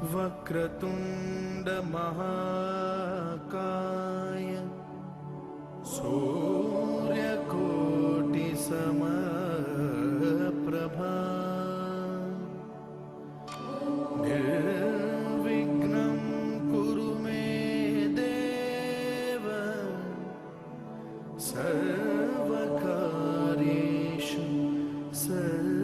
वक्रतुंड महाकाय सूर्यकोटि समप्रभा निर्विघ्नं कुरु मे देव सर्वकार्येषु सर्वदा।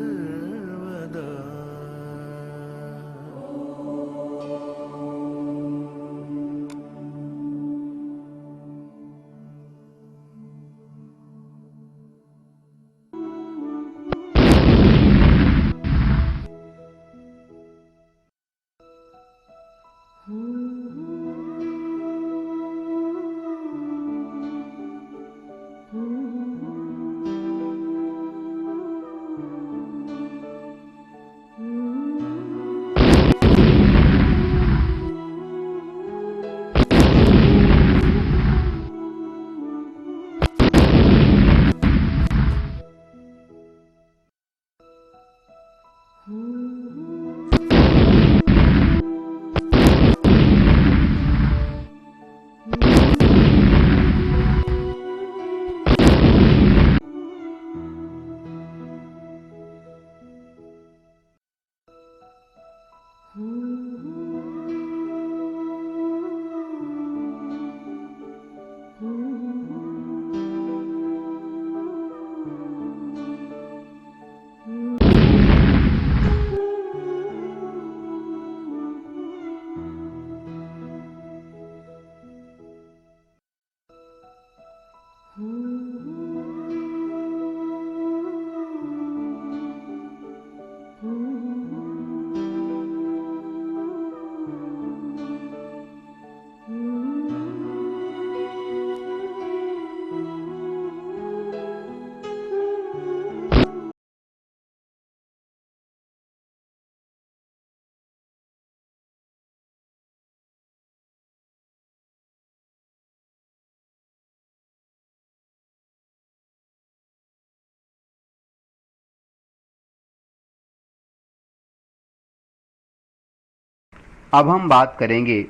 अब हम बात करेंगे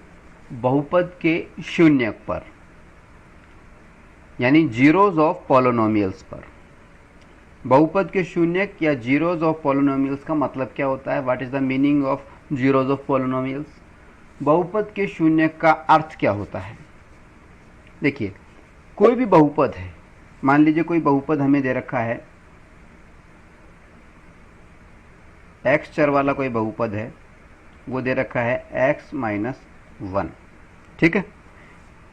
बहुपद के शून्यक पर, यानी जीरोज ऑफ पॉलिनोमियल्स पर। बहुपद के शून्यक या जीरोज ऑफ पॉलिनोमियल्स का मतलब क्या होता है? What is the meaning of zeros of polynomials? बहुपद के शून्यक का अर्थ क्या होता है? देखिए, कोई भी बहुपद है, मान लीजिए कोई बहुपद हमें दे रखा है, x चर वाला कोई बहुपद है, वो दे रखा है x माइनस 1, ठीक है।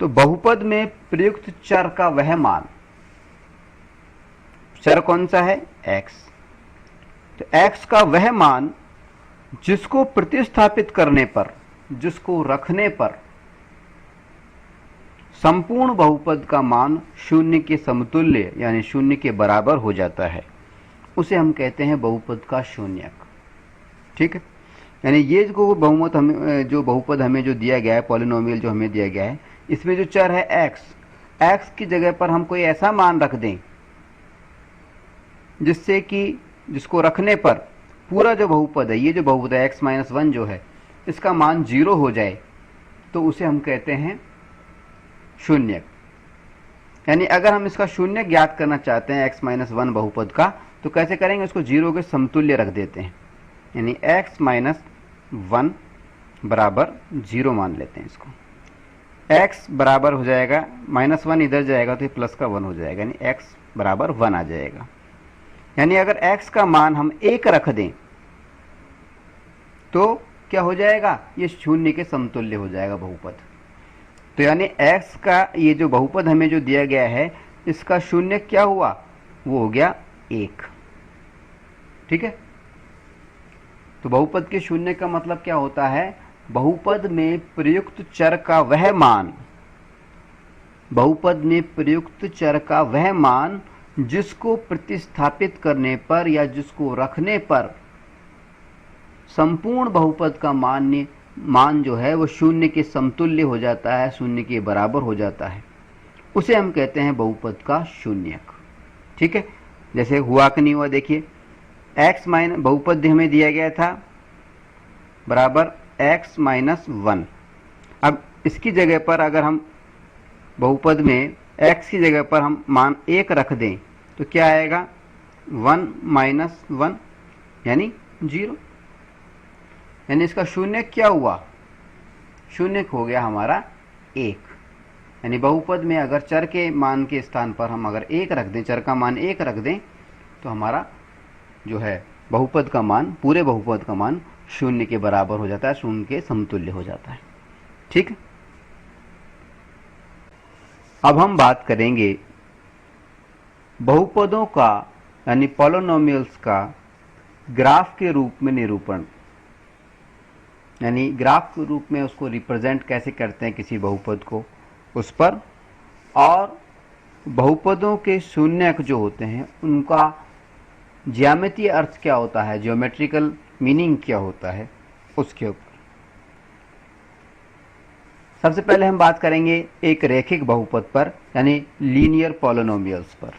तो बहुपद में प्रयुक्त चर का वह मान, चर कौन सा है? x। तो x का वह मान जिसको प्रतिस्थापित करने पर, जिसको रखने पर संपूर्ण बहुपद का मान शून्य के समतुल्य यानी शून्य के बराबर हो जाता है, उसे हम कहते हैं बहुपद का शून्यक, ठीक है। यानी ये जो बहुपद हमें जो दिया गया है, पॉलिनोमियल जो हमें दिया गया है, इसमें जो चर है x की जगह पर हम कोई ऐसा मान रख दें जिससे कि जिसको रखने पर पूरा जो बहुपद है, ये जो बहुपद है x माइनस 1 जो है, इसका मान 0 हो जाए, तो उसे हम कहते हैं शून्यक। यानी अगर हम इसका शून्यक ज्ञात करना चाहते हैं x माइनस 1 बहुपद का, तो कैसे करेंगे? उसको 0 के समतुल्य रख देते हैं, यानी x माइनस 1 बराबर 0 मान लेते हैं इसको। x बराबर हो जाएगा, माइनस 1 इधर जाएगा तो ये प्लस का 1 हो जाएगा, यानी x बराबर 1 आ जाएगा। यानी अगर x का मान हम 1 रख दें तो क्या हो जाएगा? ये शून्य के समतुल्य हो जाएगा बहुपद। तो यानी x का ये जो बहुपद हमें जो दिया गया है, इसका शून्य क्या हुआ? वो हो गया 1, ठीक है। तो बहुपद के शून्य का मतलब क्या होता है? बहुपद में प्रयुक्त चर का वह मान, बहुपद में प्रयुक्त चर का वह मान जिसको प्रतिस्थापित करने पर या जिसको रखने पर संपूर्ण बहुपद का मान जो है वो शून्य के समतुल्य हो जाता है, शून्य के बराबर हो जाता है, उसे हम कहते हैं बहुपद का शून्यक, ठीक है। जैसे हुआ कि नहीं हुआ, देखिए x माइनस बहुपद हमें दिया गया था बराबर x माइनस वन। अब इसकी जगह पर अगर हम बहुपद में x की जगह पर हम मान 1 रख दें तो क्या आएगा, 1 माइनस वन यानी 0। यानी इसका शून्य क्या हुआ, शून्य हो गया हमारा 1। यानी बहुपद में अगर चर के मान के स्थान पर हम अगर 1 रख दें, चर का मान 1 रख दें, तो हमारा जो है बहुपद का मान, पूरे बहुपद का मान 0 के बराबर हो जाता है, 0 के समतुल्य हो जाता है। ठीक। अब हम बात करेंगे बहुपदों का यानी पॉलिनोमियल्स का ग्राफ के रूप में निरूपण, यानी ग्राफ के रूप में उसको रिप्रेजेंट कैसे करते हैं किसी बहुपद को, उस पर, और बहुपदों के शून्यक जो होते हैं उनका ज्यामितीय अर्थ क्या होता है, ज्योमेट्रिकल मीनिंग क्या होता है, उसके ऊपर। सबसे पहले हम बात करेंगे एक रैखिक बहुपद पर यानी लीनियर पॉलिनोमियल्स पर।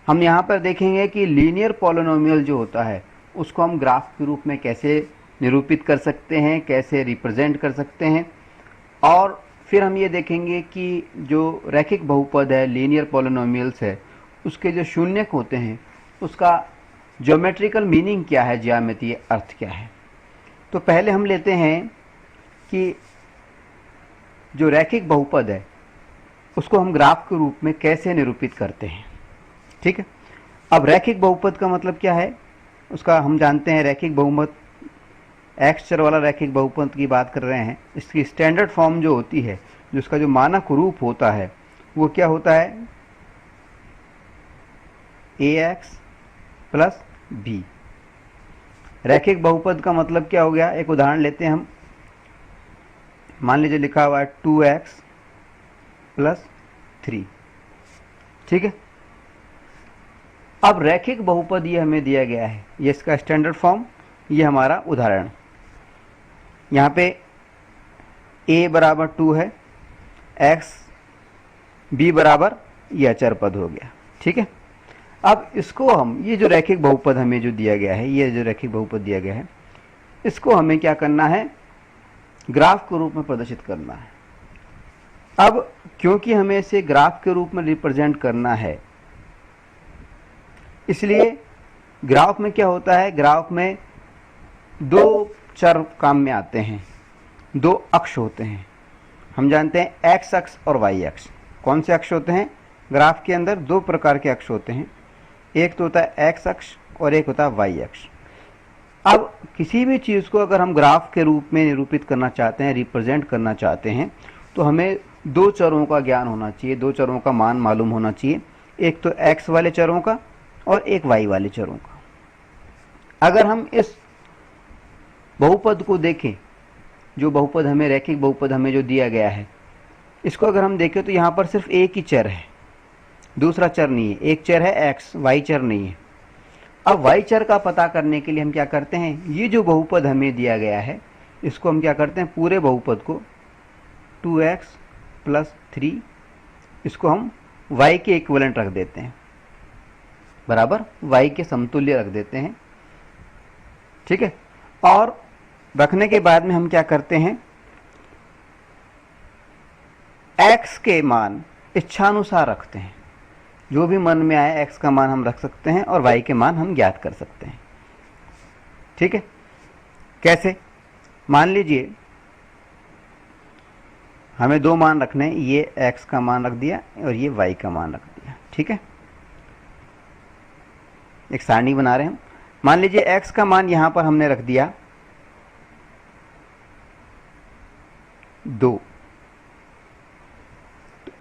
हम यहाँ पर देखेंगे कि लीनियर पॉलिनोमियल जो होता है उसको हम ग्राफ के रूप में कैसे निरूपित कर सकते हैं, कैसे रिप्रेजेंट कर सकते हैं, और फिर हम ये देखेंगे कि जो रैखिक बहुपद है, लीनियर पॉलिनोमियल्स है, उसके जो शून्यक होते हैं उसका ज्योमेट्रिकल मीनिंग क्या है, ज्यामितीय अर्थ क्या है। तो पहले हम लेते हैं कि जो रैखिक बहुपद है उसको हम ग्राफ के रूप में कैसे निरूपित करते हैं। ठीक है। अब रैखिक बहुपद का मतलब क्या है, उसका हम जानते हैं रैखिक बहुपद, एक्स चर वाला रैखिक बहुपद की बात कर रहे हैं। इसकी स्टैंडर्ड फॉर्म जो होती है, जो इसका जो मानक रूप होता है वो क्या होता है, ax प्लस b। रैखिक बहुपद का मतलब क्या हो गया, एक उदाहरण लेते हैं हम। मान लीजिए लिखा हुआ है 2x प्लस 3। ठीक है। अब रैखिक बहुपद ये हमें दिया गया है, ये इसका स्टैंडर्ड फॉर्म, ये हमारा उदाहरण। यहाँ पे a बराबर 2 है, x b बराबर यह अचर पद हो गया। ठीक है। अब इसको हम, ये जो रैखिक बहुपद हमें जो दिया गया है, ये जो रैखिक बहुपद दिया गया है, इसको हमें क्या करना है, ग्राफ के रूप में प्रदर्शित करना है। अब क्योंकि हमें इसे ग्राफ के रूप में रिप्रेजेंट करना है, इसलिए ग्राफ में क्या होता है, ग्राफ में दो चर काम में आते हैं, दो अक्ष होते हैं। हम जानते हैं एक्स अक्ष और वाई अक्ष। कौन से अक्ष होते हैं ग्राफ के अंदर, दो प्रकार के अक्ष होते हैं, एक तो होता है एक्स अक्ष और एक होता है वाई अक्ष। अब किसी भी चीज़ को अगर हम ग्राफ के रूप में निरूपित करना चाहते हैं, रिप्रेजेंट करना चाहते हैं, तो हमें दो चरों का ज्ञान होना चाहिए, दो चरों का मान मालूम होना चाहिए, एक तो एक्स वाले चरों का और एक वाई वाले चरों का। अगर हम इस बहुपद को देखें, जो बहुपद हमें, रैखिक बहुपद हमें जो दिया गया है, इसको अगर हम देखें तो यहाँ पर सिर्फ एक ही चर है, दूसरा चर नहीं है। एक चर है एक्स, वाई चर नहीं है। अब वाई चर का पता करने के लिए हम क्या करते हैं, ये जो बहुपद हमें दिया गया है इसको हम क्या करते हैं, पूरे बहुपद को 2x प्लस 3, इसको हम y के इक्विवेलेंट रख देते हैं, बराबर y के समतुल्य रख देते हैं। ठीक है। और रखने के बाद में हम क्या करते हैं, x के मान इच्छानुसार रखते हैं, जो भी मन में आए x का मान हम रख सकते हैं और y के मान हम ज्ञात कर सकते हैं। ठीक है। कैसे, मान लीजिए हमें दो मान रखने हैं, ये x का मान रख दिया और ये y का मान रख दिया। ठीक है। एक सारणी बना रहे हैं हम। मान लीजिए x का मान यहां पर हमने रख दिया 2। तो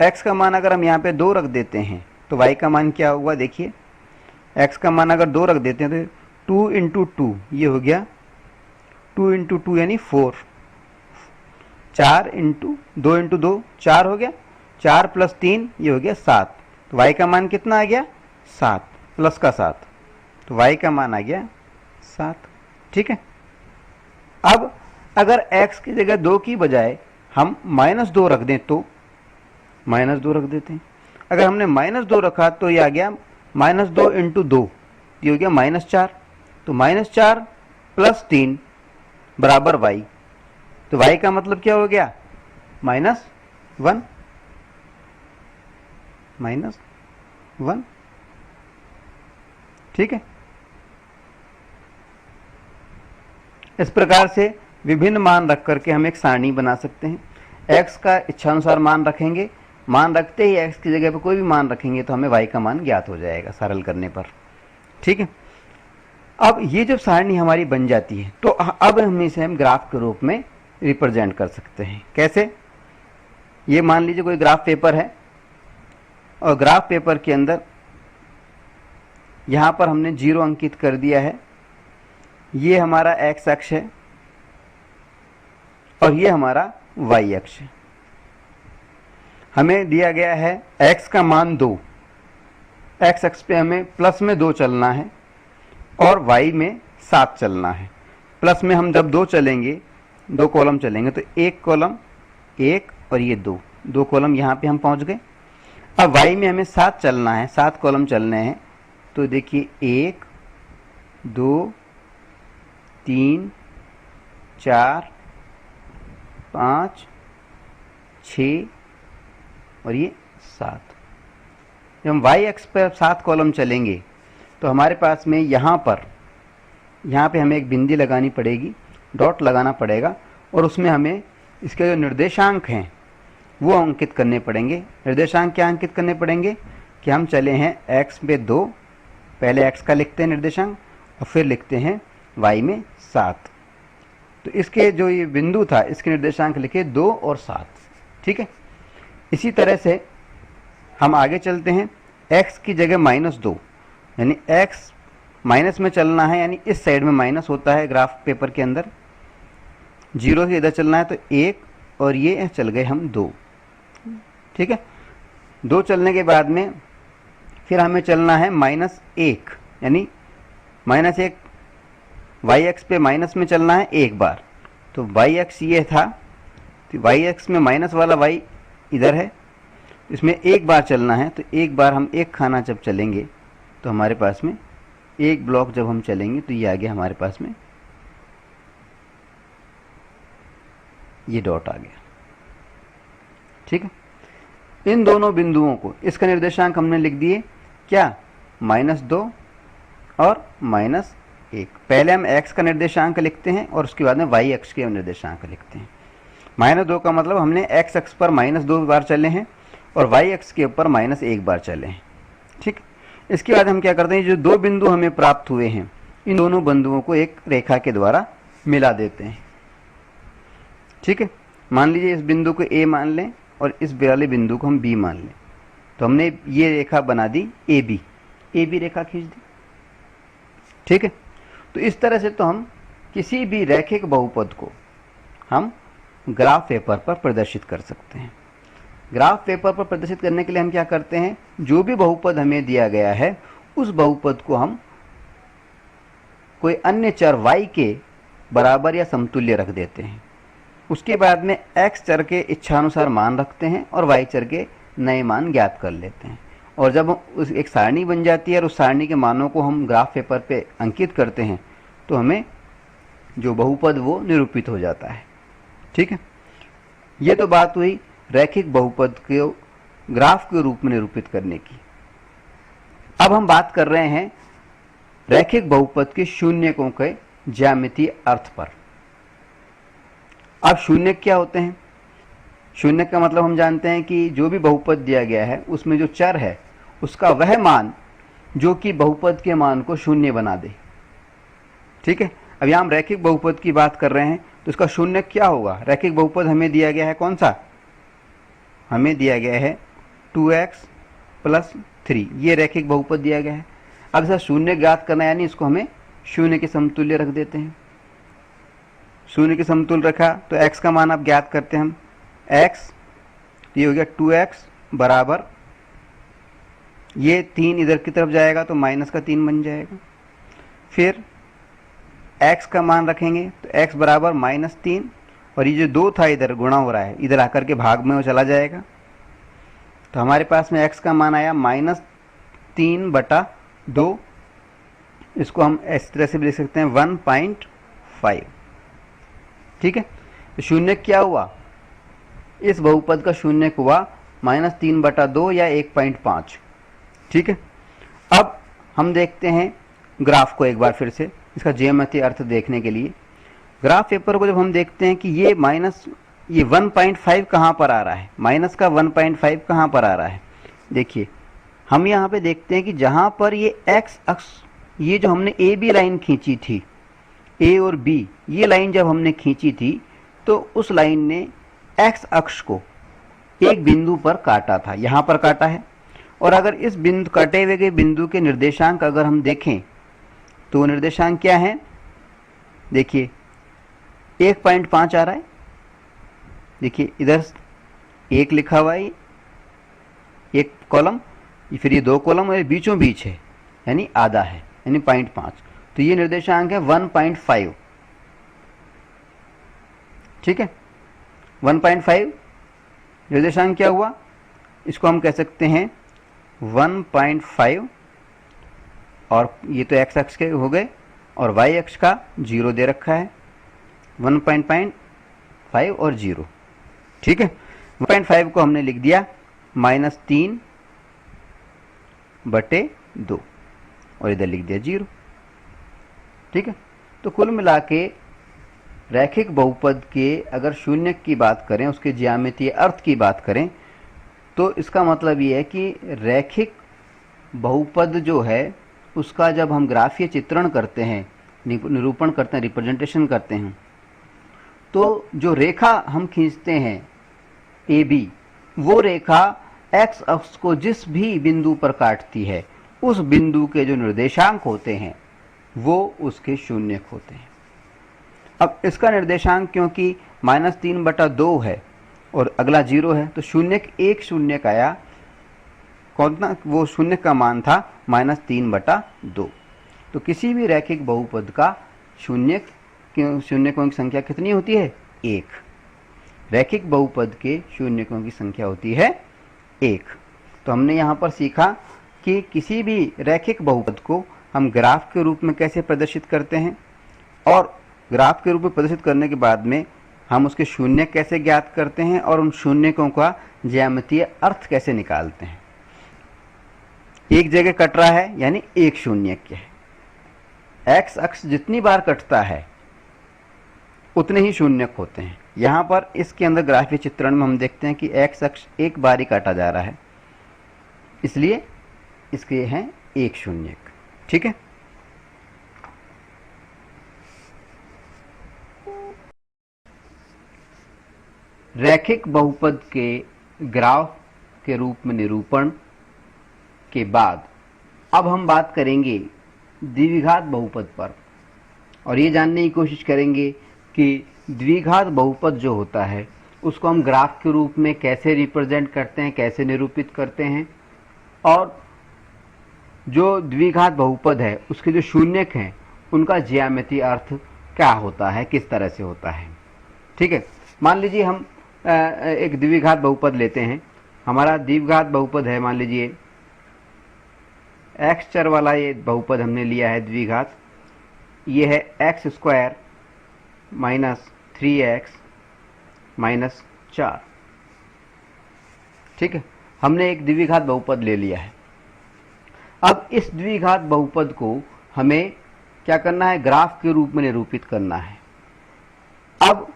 x का मान अगर हम यहाँ पे 2 रख देते हैं तो y का मान क्या होगा, देखिए x का मान अगर 2 रख देते हैं तो 2 इंटू 2 ये हो गया, 2 इंटू 2 यानी 4, 4 इंटू 2 इंटू 2 4 हो गया, 4 प्लस 3 ये हो गया 7। तो y का मान कितना आ गया, 7 प्लस का 7, तो y का मान आ गया 7। ठीक है। अब अगर x की जगह 2 की बजाय हम -2 रख दें तो -2 रख देते हैं। अगर हमने -2 रखा तो ये आ गया -2 इंटू 2, ये हो गया -4। तो -4 प्लस 3 बराबर y। तो y का मतलब क्या हो गया? -1, -1। ठीक है। इस प्रकार से विभिन्न मान रख करके हम एक सारणी बना सकते हैं। x का इच्छानुसार मान रखेंगे, मान रखते ही x की जगह पर कोई भी मान रखेंगे तो हमें y का मान ज्ञात हो जाएगा सरल करने पर। ठीक है। अब ये जब सारणी हमारी बन जाती है तो अब हम इसे ग्राफ के रूप में रिप्रेजेंट कर सकते हैं। कैसे? ये मान लीजिए कोई ग्राफ पेपर है और ग्राफ पेपर के अंदर यहाँ पर हमने 0 अंकित कर दिया है। ये हमारा x अक्ष है और ये हमारा y अक्ष है। हमें दिया गया है x का मान 2, x अक्ष पे हमें प्लस में 2 चलना है और y में 7 चलना है। प्लस में हम जब 2 चलेंगे, 2 कॉलम चलेंगे तो एक कॉलम 1 और ये 2 कॉलम यहाँ पे हम पहुँच गए। अब y में हमें 7 चलना है, 7 कॉलम चलने हैं। तो देखिए 1 2 3 4 5 6 और ये 7। जब हम y अक्ष पर 7 कॉलम चलेंगे तो हमारे पास में यहाँ पे हमें एक बिंदी लगानी पड़ेगी, डॉट लगाना पड़ेगा और उसमें हमें इसके जो निर्देशांक हैं वो अंकित करने पड़ेंगे। निर्देशांक क्या अंकित करने पड़ेंगे कि हम चले हैं x पे 2, पहले x का लिखते हैं निर्देशांक और फिर लिखते हैं y में 7। तो इसके जो ये बिंदु था इसके निर्देशांक लिखे 2 और 7। ठीक है। इसी तरह से हम आगे चलते हैं। x की जगह -2, यानी x माइनस में चलना है, यानी इस साइड में माइनस होता है ग्राफ पेपर के अंदर। 0 से इधर चलना है तो 1 और ये चल गए हम 2। ठीक है। 2 चलने के बाद में फिर हमें चलना है -1, यानी -1 y अक्ष पे माइनस में चलना है एक बार। तो y अक्ष ये था, तो y अक्ष में माइनस वाला y इधर है, इसमें एक बार चलना है। तो एक बार हम एक खाना जब चलेंगे तो हमारे पास में एक ब्लॉक जब हम चलेंगे तो ये आ गया हमारे पास में, ये डॉट आ गया। ठीक है। इन दोनों बिंदुओं को, इसका निर्देशांक हमने लिख दिए क्या? -2 और -1। पहले हम x का निर्देशांक लिखते हैं और उसके बाद में y अक्ष के निर्देशांक लिखते हैं। -2 का मतलब हमने x अक्ष पर -2 बार चले हैं और y अक्ष के ऊपर -1 बार चले हैं। ठीक। इसके बाद हम क्या करते हैं, जो 2 बिंदु हमें प्राप्त हुए हैं इन दोनों बिंदुओं को एक रेखा के द्वारा मिला देते हैं। ठीक है। मान लीजिए इस बिंदु को a मान लें और इस वाले बिंदु को हम b मान लें। तो हमने ये रेखा बना दी AB रेखा खींच दी। ठीक है। तो इस तरह से तो हम किसी भी रैखिक बहुपद को हम ग्राफ पेपर पर प्रदर्शित कर सकते हैं। ग्राफ पेपर पर प्रदर्शित करने के लिए हम क्या करते हैं, जो भी बहुपद हमें दिया गया है उस बहुपद को हम कोई अन्य चर y के बराबर या समतुल्य रख देते हैं। उसके बाद में x चर के इच्छानुसार मान रखते हैं और y चर के नए मान ज्ञात कर लेते हैं। और जब उस एक सारणी बन जाती है और उस सारणी के मानों को हम ग्राफ पेपर पे अंकित करते हैं तो हमें जो बहुपद वो निरूपित हो जाता है। ठीक है। ये तो बात हुई रैखिक बहुपद को ग्राफ के रूप में निरूपित करने की। अब हम बात कर रहे हैं रैखिक बहुपद के शून्यकों के ज्यामितीय अर्थ पर। अब शून्यक क्या होते हैं? शून्यक का मतलब हम जानते हैं कि जो भी बहुपद दिया गया है उसमें जो चर है उसका वह मान जो कि बहुपद के मान को शून्य बना दे। ठीक है। अब यहाँ हम रैखिक बहुपद की बात कर रहे हैं तो इसका शून्यक क्या होगा? रैखिक बहुपद हमें दिया गया है कौन सा? हमें दिया गया है 2x + 3, ये रैखिक बहुपद दिया गया है। अब इसका शून्य ज्ञात करना है, यानी इसको हमें शून्य के समतुल्य रख देते हैं। शून्य के समतुल्य रखा तो x का मान अब ज्ञात करते हैं हम। x ये हो गया 2x बराबर, ये 3 इधर की तरफ जाएगा तो -3 बन जाएगा। फिर x का मान रखेंगे तो x बराबर -3 और ये जो 2 था इधर गुणा हो रहा है, इधर आकर के भाग में वो चला जाएगा। तो हमारे पास में x का मान आया -3/2। इसको हम इस तरह से भी लिख सकते हैं 1.5। ठीक है, तो शून्य क्या हुआ, इस बहुपद का शून्य हुआ -3/2 या 1.5। ठीक है, अब हम देखते हैं ग्राफ को एक बार फिर से, इसका ज्यामितीय अर्थ देखने के लिए। ग्राफ पेपर को जब हम देखते हैं कि ये 1.5 कहाँ पर आ रहा है, माइनस का 1.5 कहाँ पर आ रहा है, देखिए हम यहाँ पे देखते हैं कि जहाँ पर ये एक्स अक्ष, ये जो हमने ए बी लाइन खींची थी, ए और बी ये लाइन जब हमने खींची थी, तो उस लाइन ने एक्स अक्ष को एक बिंदु पर काटा था, यहाँ पर काटा है। और अगर इस बिंदु कटे हुए के बिंदु के निर्देशांक अगर हम देखें तो निर्देशांक क्या है, देखिए 1.5 आ रहा है, देखिए इधर 1 लिखा हुआ है, एक कॉलम, फिर ये 2 कॉलम और बीचों बीच है, यानी आधा है, यानी 0.5, तो ये निर्देशांक है 1.5। ठीक है, 1.5 निर्देशांक क्या हुआ, इसको हम कह सकते हैं 1.5, और ये तो एक्स अक्ष के हो गए, और वाई अक्ष का 0 दे रखा है, 1.5 और 0। ठीक है, 1.5 को हमने लिख दिया -3/2 और इधर लिख दिया 0। ठीक है, तो कुल मिला के रैखिक बहुपद के अगर शून्य की बात करें, उसके ज्यामितीय अर्थ की बात करें, तो इसका मतलब ये है कि रैखिक बहुपद जो है उसका जब हम ग्राफीय चित्रण करते हैं, निरूपण करते हैं, रिप्रेजेंटेशन करते हैं, तो जो रेखा हम खींचते हैं ए बी, वो रेखा एक्स अक्ष को जिस भी बिंदु पर काटती है, उस बिंदु के जो निर्देशांक होते हैं वो उसके शून्य होते हैं। अब इसका निर्देशांक क्योंकि -3/2 है और अगला 0 है, तो एक शून्य आया, कौन सा, वो शून्य का मान था -3/2। तो किसी भी रैखिक बहुपद का शून्यकों की संख्या कितनी होती है, 1। रैखिक बहुपद के शून्यकों की संख्या होती है 1। तो हमने यहाँ पर सीखा कि किसी भी रैखिक बहुपद को हम ग्राफ के रूप में कैसे प्रदर्शित करते हैं, और ग्राफ के रूप में प्रदर्शित करने के बाद में हम उसके शून्य कैसे ज्ञात करते हैं, और उन शून्यकों का ज्यामितीय अर्थ कैसे निकालते हैं। एक जगह कट रहा है यानी एक शून्य है, एक्स अक्ष जितनी बार कटता है उतने ही शून्यक होते हैं। यहाँ पर इसके अंदर ग्राफीय चित्रण में हम देखते हैं कि एक्स अक्ष एक बार ही काटा जा रहा है, इसलिए इसके हैं एक शून्यक। ठीक है, रैखिक बहुपद के ग्राफ के रूप में निरूपण के बाद अब हम बात करेंगे द्विघात बहुपद पर, और ये जानने की कोशिश करेंगे कि द्विघात बहुपद जो होता है उसको हम ग्राफ के रूप में कैसे रिप्रेजेंट करते हैं, कैसे निरूपित करते हैं, और जो द्विघात बहुपद है उसके जो शून्यक हैं उनका ज्यामितीय अर्थ क्या होता है, किस तरह से होता है। ठीक है, मान लीजिए हम एक द्विघात बहुपद लेते हैं। हमारा द्विघात बहुपद है, मान लीजिए एक्स चर वाला ये बहुपद हमने लिया है द्विघात, ये है x² - 3x - 4। ठीक है, हमने एक द्विघात बहुपद ले लिया है। अब इस द्विघात बहुपद को हमें क्या करना है, ग्राफ के रूप में निरूपित करना है। अब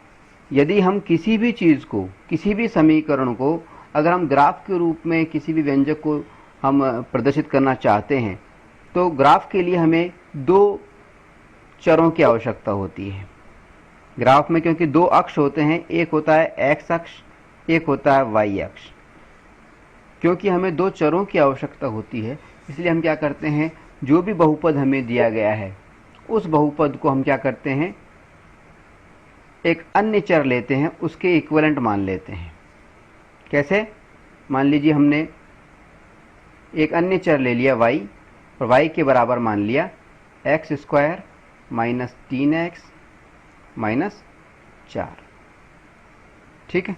यदि हम किसी भी चीज को, किसी भी समीकरण को अगर हम ग्राफ के रूप में किसी भी व्यंजक को हम प्रदर्शित करना चाहते हैं, तो ग्राफ के लिए हमें 2 चरों की आवश्यकता होती है ग्राफ में, क्योंकि 2 अक्ष होते हैं, एक होता है एक्स अक्ष, एक होता है वाई अक्ष। क्योंकि हमें 2 चरों की आवश्यकता होती है, इसलिए हम क्या करते हैं, जो भी बहुपद हमें दिया गया है उस बहुपद को हम क्या करते हैं, एक अन्य चर लेते हैं, उसके इक्विवेलेंट मान लेते हैं। कैसे, मान लीजिए हमने एक अन्य चर ले लिया y, और y के बराबर मान लिया x² - 3x - 4। ठीक है,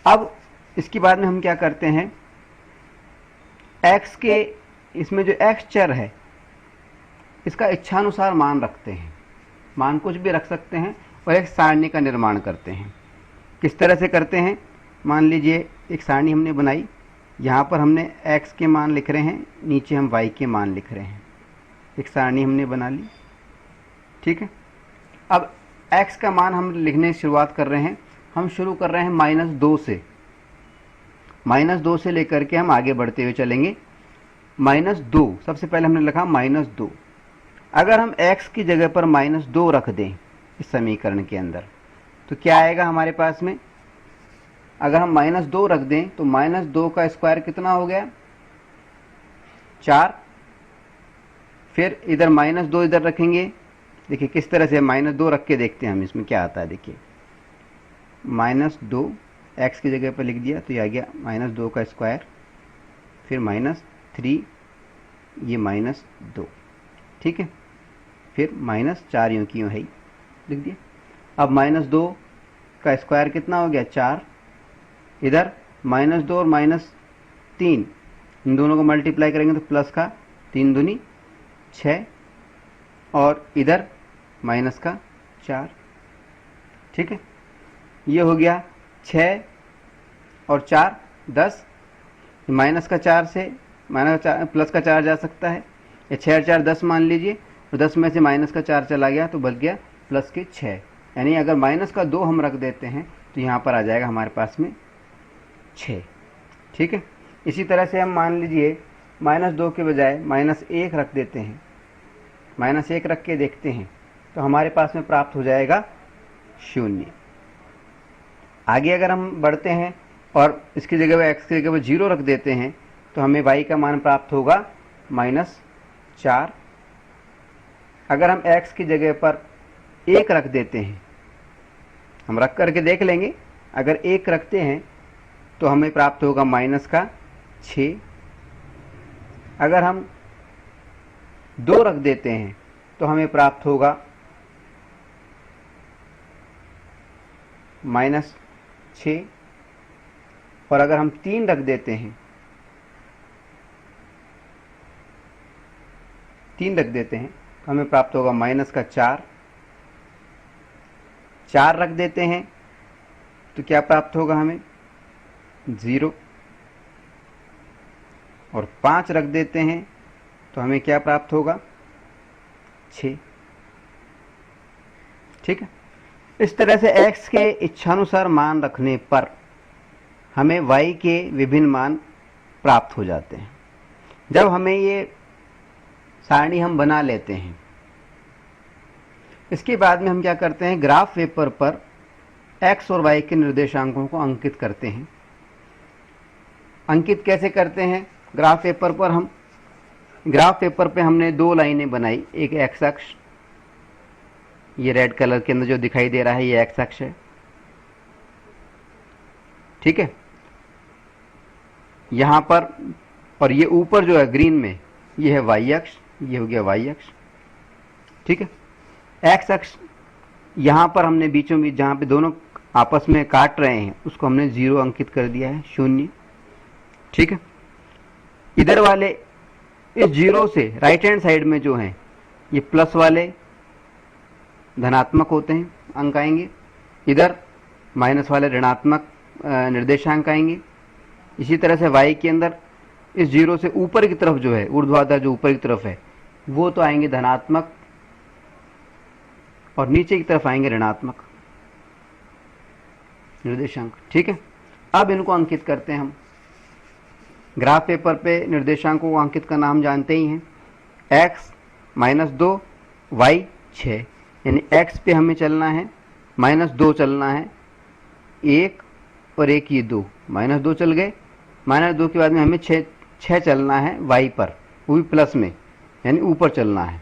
अब इसके बाद में हम क्या करते हैं, x के, इसमें जो x चर है इसका इच्छानुसार मान रखते हैं, मान कुछ भी रख सकते हैं, और एक सारणी का निर्माण करते हैं। किस तरह से करते हैं? मान लीजिए एक सारणी हमने बनाई, यहाँ पर हमने x के मान लिख रहे हैं, नीचे हम y के मान लिख रहे हैं। एक सारणी हमने बना ली, ठीक है। अब x का मान हम लिखने की शुरुआत कर रहे हैं। हम शुरू कर रहे हैं -2 से। -2 से लेकर के हम आगे बढ़ते हुए चलेंगे। -2 सबसे पहले हमने लिखा -2। अगर हम x की जगह पर -2 रख दें इस समीकरण के अंदर, तो क्या आएगा हमारे पास में? अगर हम -2 रख दें तो -2 का स्क्वायर कितना हो गया? 4। फिर इधर -2 इधर रखेंगे। देखिए किस तरह से -2 रख के देखते हैं हम, इसमें क्या आता है। देखिए -2 x की जगह पर लिख दिया तो ये आ गया -2 का स्क्वायर, फिर -3, ये -2, ठीक है। फिर -4 यूँ की यूँ है ही लिख दिया। अब -2 का स्क्वायर कितना हो गया? 4। इधर -2 और -3 इन दोनों को मल्टीप्लाई करेंगे तो प्लस का 3 दूनी 6, और इधर माइनस का 4, ठीक है। ये हो गया 6 और 4 10। माइनस का 4 से प्लस का 4 जा सकता है, या 6 और 4 10 मान लीजिए, और 10 में से माइनस का 4 चला गया तो बच गया प्लस के 6। यानी अगर माइनस का 2 हम रख देते हैं तो यहाँ पर आ जाएगा हमारे पास में 6, ठीक है। इसी तरह से हम मान लीजिए -2 के बजाय -1 रख देते हैं। -1 रख के देखते हैं तो हमारे पास में प्राप्त हो जाएगा 0। आगे अगर हम बढ़ते हैं और इसकी जगह पर x की जगह पर 0 रख देते हैं तो हमें y का मान प्राप्त होगा -4। अगर हम x की जगह पर 1 रख देते हैं, हम रख करके देख लेंगे, अगर 1 रखते हैं तो हमें प्राप्त होगा -6। अगर हम 2 रख देते हैं तो हमें प्राप्त होगा -6, और अगर हम 3 रख देते हैं तो हमें प्राप्त होगा -4। 4 रख देते हैं तो क्या प्राप्त होगा हमें? 0। और 5 रख देते हैं तो हमें क्या प्राप्त होगा? 6, ठीक है। इस तरह से x के इच्छानुसार मान रखने पर हमें y के विभिन्न मान प्राप्त हो जाते हैं। जब हमें ये सारणी हम बना लेते हैं, इसके बाद में हम क्या करते हैं? ग्राफ पेपर पर x और y के निर्देशांकों को अंकित करते हैं। अंकित कैसे करते हैं? ग्राफ पेपर पे हमने 2 लाइनें बनाई। एक x अक्ष, ये रेड कलर के अंदर जो दिखाई दे रहा है ये x अक्ष है, ठीक है। यहाँ पर, और ये ऊपर जो है ग्रीन में, ये है y अक्ष, ये हो गया y अक्ष, ठीक है। x अक्ष यहाँ पर हमने बीचों बीच जहाँ पे दोनों आपस में काट रहे हैं उसको हमने 0 अंकित कर दिया है, 0, ठीक है। इधर वाले इस 0 से राइट हैंड साइड में जो हैं ये प्लस वाले धनात्मक होते हैं, अंक आएंगे। इधर माइनस वाले ऋणात्मक निर्देशांक आएंगे। इसी तरह से y के अंदर इस 0 से ऊपर की तरफ जो है, ऊर्ध्वाधर जो ऊपर की तरफ है, वो तो आएंगे धनात्मक, और नीचे की तरफ आएंगे ऋणात्मक निर्देशांक, ठीक है। अब इनको अंकित करते हैं हम। ग्राफ पेपर पे निर्देशांकों को अंकित करना हम जानते ही हैं। x -2 y 6, यानी x पे हमें चलना है, -2 चलना है, 1 और 1 ये 2, -2 चल गए। -2 के बाद में हमें 6 चलना है y पर, वो भी प्लस में, यानी ऊपर चलना है।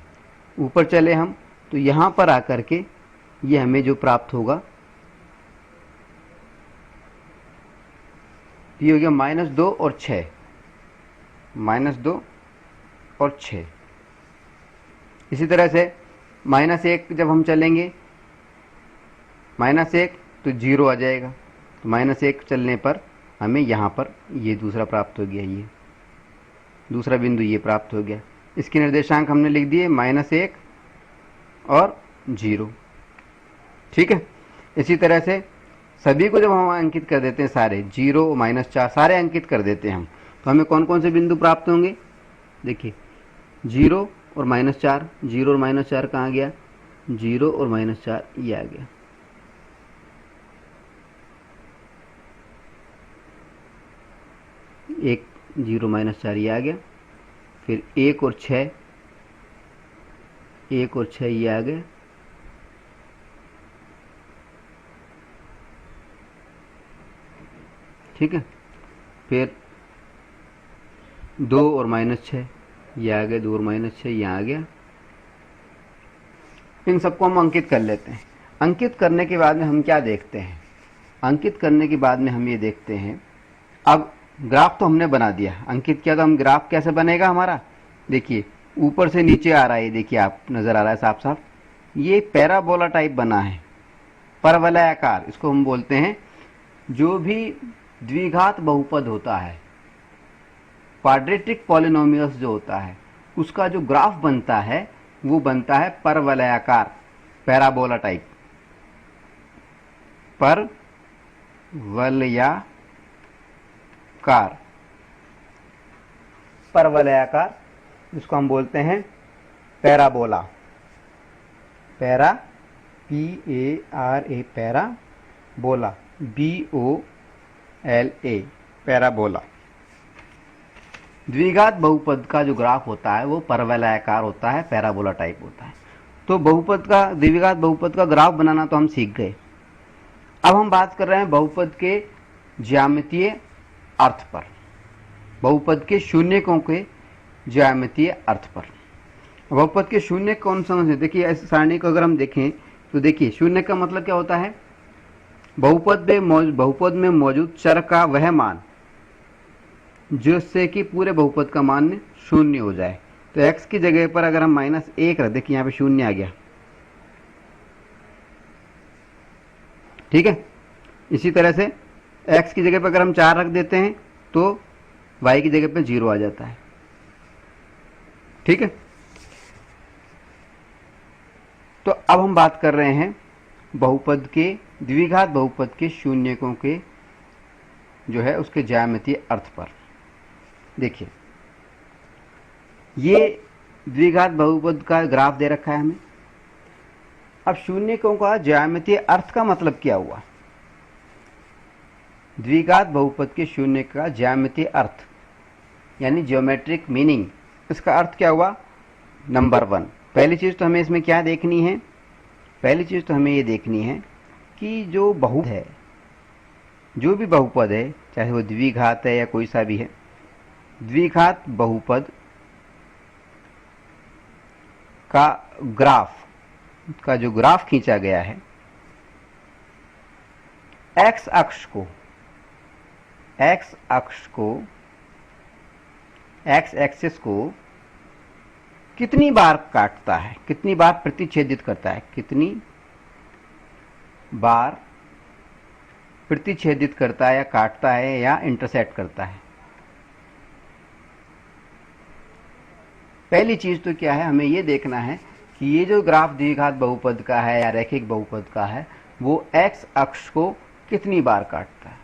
ऊपर चले हम तो यहाँ पर आकर के ये हमें जो प्राप्त होगा ये हो गया -2 और 6, -2 और 6। इसी तरह से -1 जब हम चलेंगे, -1 तो 0 आ जाएगा, तो -1 चलने पर हमें यहाँ पर ये दूसरा प्राप्त हो गया, ये दूसरा बिंदु ये प्राप्त हो गया। इसके निर्देशांक हमने लिख दिए -1 और 0, ठीक है। इसी तरह से सभी को जब हम अंकित कर देते हैं, सारे 0 -4 सारे अंकित कर देते हैं हम, तो हमें कौन कौन से बिंदु प्राप्त होंगे? देखिए 0 और -4, 0 और -4 कहाँ गया? 0 और -4 ये आ गया। एक 0 -4 ये आ गया। फिर 1 और 6, 1 और 6 ये आ गए। ठीक है। फिर 2 और -6 ये आ गए, 2 और -6 ये आ गया। इन सबको हम अंकित कर लेते हैं। अंकित करने के बाद में हम क्या देखते हैं? अंकित करने के बाद में हम ये देखते हैं, अब ग्राफ तो हमने बना दिया, अंकित किया, तो हम ग्राफ कैसे बनेगा हमारा? देखिए ऊपर से नीचे आ रहा है, देखिए आप नजर आ रहा है साफ साफ, ये पैराबोला टाइप बना है, परवलयाकार, इसको हम बोलते हैं। जो भी द्विघात बहुपद होता है, क्वाड्रेटिक पॉलिनोमियल्स जो होता है, उसका जो ग्राफ बनता है वो बनता है परवलयाकार, पैराबोला टाइप, परवलयाकार, जिसको हम बोलते हैं parabola, PARA, parabola, BOLA, parabola. द्विघात बहुपद का जो ग्राफ होता है वो परवलयाकार होता है, पैराबोला टाइप होता है। तो बहुपद का, द्विघात बहुपद का ग्राफ बनाना तो हम सीख गए। अब हम बात कर रहे हैं बहुपद के ज्यामितीय अर्थ पर, बहुपद के शून्यकों के ज्यामितीय अर्थ पर। बहुपद के शून्य कौन समझे? देखिए इस सारणी को अगर हम देखें तो देखिए शून्य का मतलब क्या होता है? बहुपद में मौजूद चर का वह मान जिससे कि पूरे बहुपद का मान शून्य हो जाए। तो x की जगह पर अगर हम -1 रख, देखिए यहाँ पे शून्य आ गया। ठीक है। इसी तरह से x की जगह पर अगर हम 4 रख देते हैं तो y की जगह पर 0 आ जाता है। ठीक है। तो अब हम बात कर रहे हैं बहुपद के, द्विघात बहुपद के शून्यकों के जो है उसके ज्यामितीय अर्थ पर। देखिए ये द्विघात बहुपद का ग्राफ दे रखा है हमें। अब शून्यकों का ज्यामितीय अर्थ का मतलब क्या हुआ? द्विघात बहुपद के शून्य का ज्यामितीय अर्थ यानी ज्योमेट्रिक मीनिंग, इसका अर्थ क्या हुआ? नंबर 1, पहली चीज तो हमें इसमें क्या देखनी है? पहली चीज तो हमें ये देखनी है कि जो बहुपद है, जो भी बहुपद है, चाहे वो द्विघात है या कोई सा भी है, द्विघात बहुपद का ग्राफ, का जो ग्राफ खींचा गया है, एक्स अक्ष एक्स एक्सिस को कितनी बार काटता है, कितनी बार प्रतिच्छेदित करता है, कितनी बार प्रतिच्छेदित करता है या काटता है या इंटरसेक्ट करता है। पहली चीज तो क्या है, हमें यह देखना है कि ये जो ग्राफ द्विघात बहुपद का है या रैखिक बहुपद का है वो एक्स अक्ष को कितनी बार काटता है।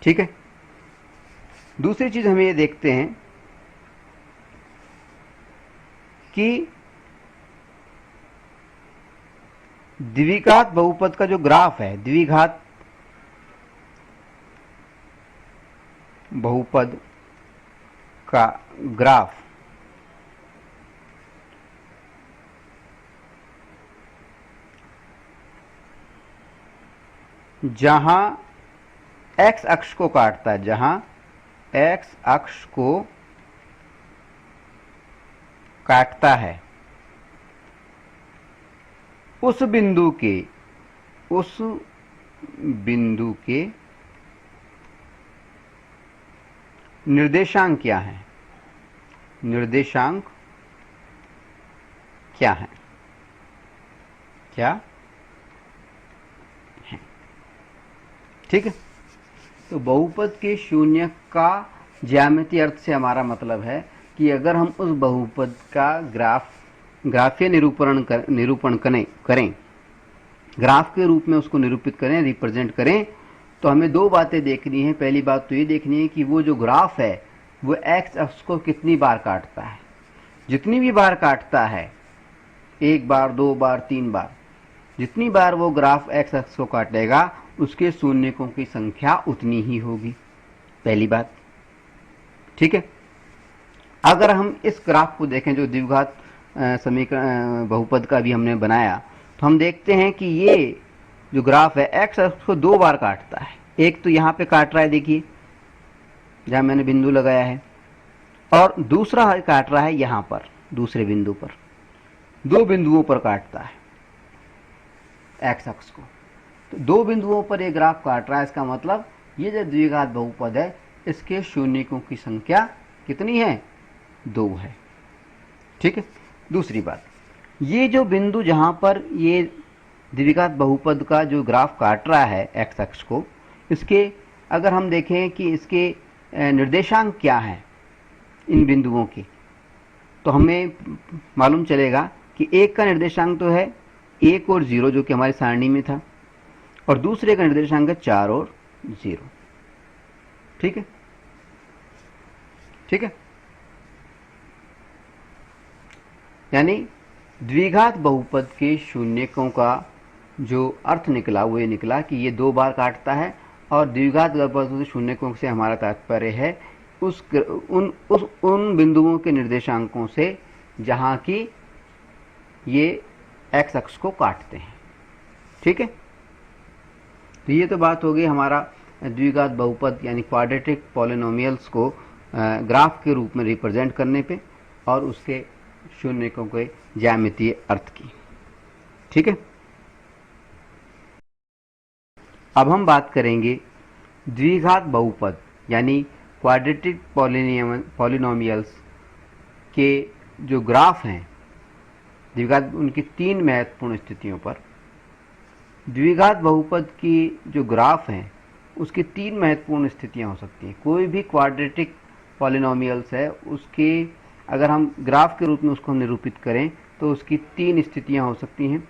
ठीक है। दूसरी चीज हमें ये देखते हैं कि द्विघात बहुपद का जो ग्राफ है, द्विघात बहुपद का ग्राफ जहां एक्स अक्ष को काटता है, जहां एक्स अक्ष को काटता है, उस बिंदु के निर्देशांक क्या है? निर्देशांक क्या है? क्या है? ठीक है। तो बहुपद के शून्य का ज्यामितीय अर्थ से हमारा मतलब है कि अगर हम उस बहुपद का ग्राफीय निरूपण करें ग्राफ के रूप में उसको निरूपित करें, रिप्रेजेंट करें, तो हमें दो बातें देखनी है। पहली बात तो ये देखनी है कि वो जो ग्राफ है वो एक्स अक्ष को कितनी बार काटता है। जितनी भी बार काटता है, एक बार, दो बार, तीन बार, जितनी बार वो ग्राफ एक्स अक्ष को काटेगा उसके शून्यकों की संख्या उतनी ही होगी। पहली बात, ठीक है। अगर हम इस ग्राफ को देखें जो द्विघात समीकरण बहुपद का भी हमने बनाया, तो हम देखते हैं कि ये जो ग्राफ है एक्स अक्ष को दो बार काटता है। एक तो यहाँ पे काट रहा है, देखिए जहाँ मैंने बिंदु लगाया है, और दूसरा काट रहा है यहाँ पर, दूसरे बिंदु पर। दो बिंदुओं पर काटता है एक्स अक्ष को। तो दो बिंदुओं पर ये ग्राफ काट रहा है, इसका मतलब ये जो द्विघात बहुपद है इसके शून्यकों की संख्या कितनी है? 2 है, ठीक है। दूसरी बात, ये जो बिंदु जहां पर ये द्विघात बहुपद का जो ग्राफ काट रहा है एक्स अक्ष को, इसके अगर हम देखें कि इसके निर्देशांक क्या हैं इन बिंदुओं के, तो हमें मालूम चलेगा कि एक का निर्देशांक तो है 1 और 0 जो कि हमारी सारणी में था, और दूसरे का निर्देशांक है 4 और 0, ठीक है, ठीक है। यानी द्विघात बहुपद के शून्यकों का जो अर्थ निकला वो ये निकला कि ये 2 बार काटता है, और द्विघात बहुपद के शून्यकों से हमारा तात्पर्य है उन बिंदुओं के निर्देशांकों से जहां की ये एक्स अक्ष को काटते हैं, ठीक है। तो ये तो बात हो गई हमारा द्विघात बहुपद यानी क्वाड्रेटिक पॉलिनोमियल्स को ग्राफ के रूप में रिप्रेजेंट करने पे और उसके शून्यकों के ज्यामितीय अर्थ की, ठीक है। अब हम बात करेंगे द्विघात बहुपद यानी क्वाड्रेटिक पॉलिनोमियल्स के जो ग्राफ हैं द्विघात, उनकी 3 महत्वपूर्ण स्थितियों पर। द्विघात बहुपद की जो ग्राफ हैं उसकी 3 महत्वपूर्ण स्थितियां हो सकती हैं। कोई भी क्वाड्रेटिक पॉलिनोमियल्स है उसके अगर हम ग्राफ के रूप में उसको निरूपित करें तो उसकी 3 स्थितियां हो सकती हैं।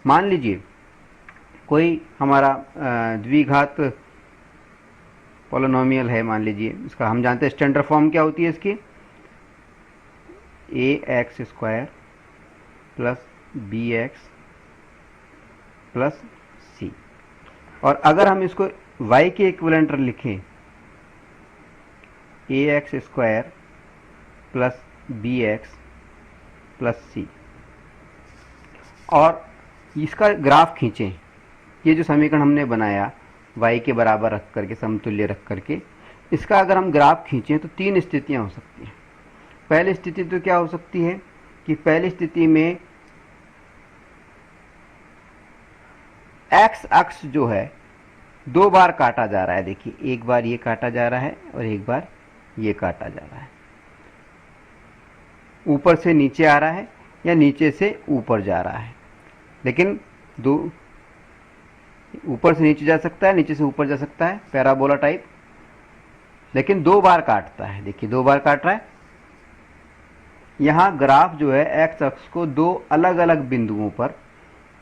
मान लीजिए कोई हमारा द्विघात पॉलिनोमियल है, मान लीजिए इसका हम जानते हैं स्टैंडर्ड फॉर्म क्या होती है इसकी, ax² plus bx plus c। और अगर हम इसको y के इक्विवेलेंट लिखें, ax² plus bx plus c, और इसका ग्राफ खींचें, ये जो समीकरण हमने बनाया y के बराबर रख करके, समतुल्य रख करके, इसका अगर हम ग्राफ खींचें तो 3 स्थितियां हो सकती हैं। पहली स्थिति तो क्या हो सकती है कि पहली स्थिति में एक्स अक्ष जो है 2 बार काटा जा रहा है। देखिए, एक बार ये काटा जा रहा है और एक बार ये काटा जा रहा है। ऊपर से नीचे आ रहा है या नीचे से ऊपर जा रहा है, लेकिन ऊपर से नीचे जा सकता है, नीचे से ऊपर जा सकता है, पैराबोला टाइप, लेकिन 2 बार काटता है। देखिए 2 बार काट रहा है। यहां ग्राफ जो है एक्स अक्ष को 2 अलग अलग बिंदुओं पर,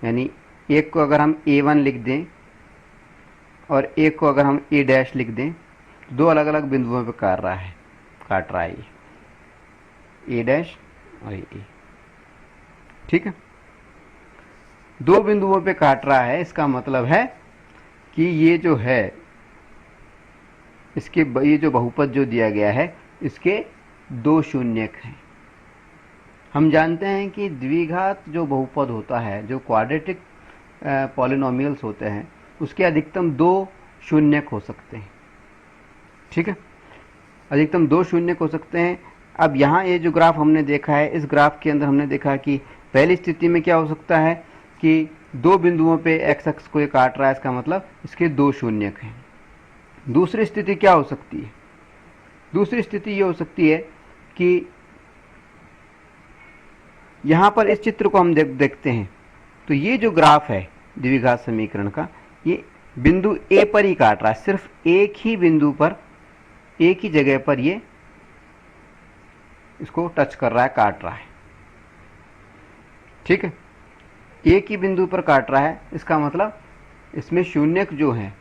यानी एक को अगर हम a1 लिख दें और एक को अगर हम a' लिख दें, 2 अलग अलग बिंदुओं पर काट रहा है ये a' और a, ठीक है। 2 बिंदुओं पे काट रहा है, इसका मतलब है कि ये जो है इसके ये जो बहुपद जो दिया गया है इसके 2 शून्यक हैं। हम जानते हैं कि द्विघात जो बहुपद होता है, जो क्वाड्रेटिक पॉलिनोमियल्स होते हैं, उसके अधिकतम 2 शून्यक हो सकते हैं, ठीक है। अधिकतम 2 शून्यक हो सकते हैं। अब यहाँ ये जो ग्राफ हमने देखा है, इस ग्राफ के अंदर हमने देखा कि पहली स्थिति में क्या हो सकता है कि 2 बिंदुओं पे एक्स अक्ष को ये काट रहा है, इसका मतलब इसके 2 शून्यक हैं। दूसरी स्थिति क्या हो सकती है? दूसरी स्थिति ये हो सकती है कि यहाँ पर इस चित्र को हम देखते हैं तो ये जो ग्राफ है द्विघात समीकरण का, ये बिंदु ए पर ही काट रहा है, सिर्फ एक ही बिंदु पर, एक ही जगह पर ये इसको टच कर रहा है, काट रहा है, ठीक है। एक ही बिंदु पर काट रहा है, इसका मतलब इसमें शून्यक जो है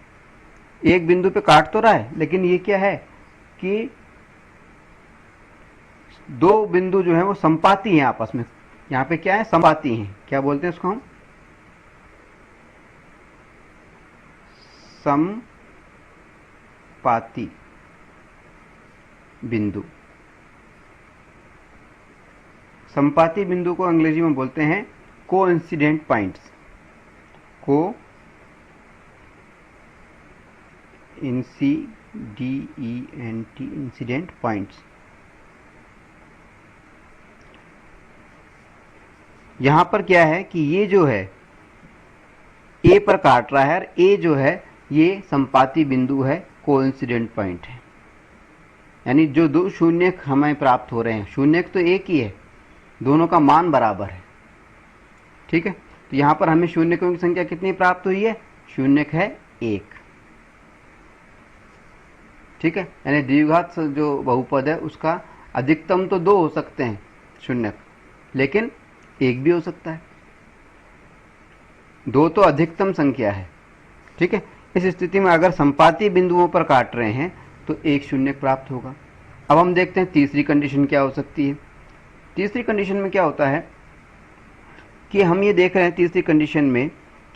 एक बिंदु पे काट तो रहा है, लेकिन ये क्या है कि दो बिंदु जो है वो संपाती हैं आपस में। यहाँ पे क्या है, संपाती हैं। क्या बोलते हैं उसको हम, समपाती बिंदु। संपाती बिंदु को अंग्रेजी में बोलते हैं कोइंसिडेंट पॉइंट्स। Incident points. यहां पर क्या है कि ये जो है ए पर काट रहा है, और ए जो है ये संपाती बिंदु है, कोइंसिडेंट पॉइंट है। यानी जो दो शून्यक हमें प्राप्त हो रहे हैं, शून्यक तो एक ही है, दोनों का मान बराबर है। ठीक है, तो यहां पर हमें शून्यकों की संख्या कितनी प्राप्त हुई है, शून्यक है एक। ठीक है, यानी द्विघात जो बहुपद है उसका अधिकतम तो दो हो सकते हैं शून्यक, लेकिन एक भी हो सकता है। दो तो अधिकतम संख्या है। ठीक है, इस स्थिति में अगर संपाती बिंदुओं पर काट रहे हैं तो एक शून्यक प्राप्त होगा। अब हम देखते हैं तीसरी कंडीशन क्या हो सकती है। तीसरी कंडीशन में क्या होता है कि हम ये देख रहे हैं तीसरी कंडीशन में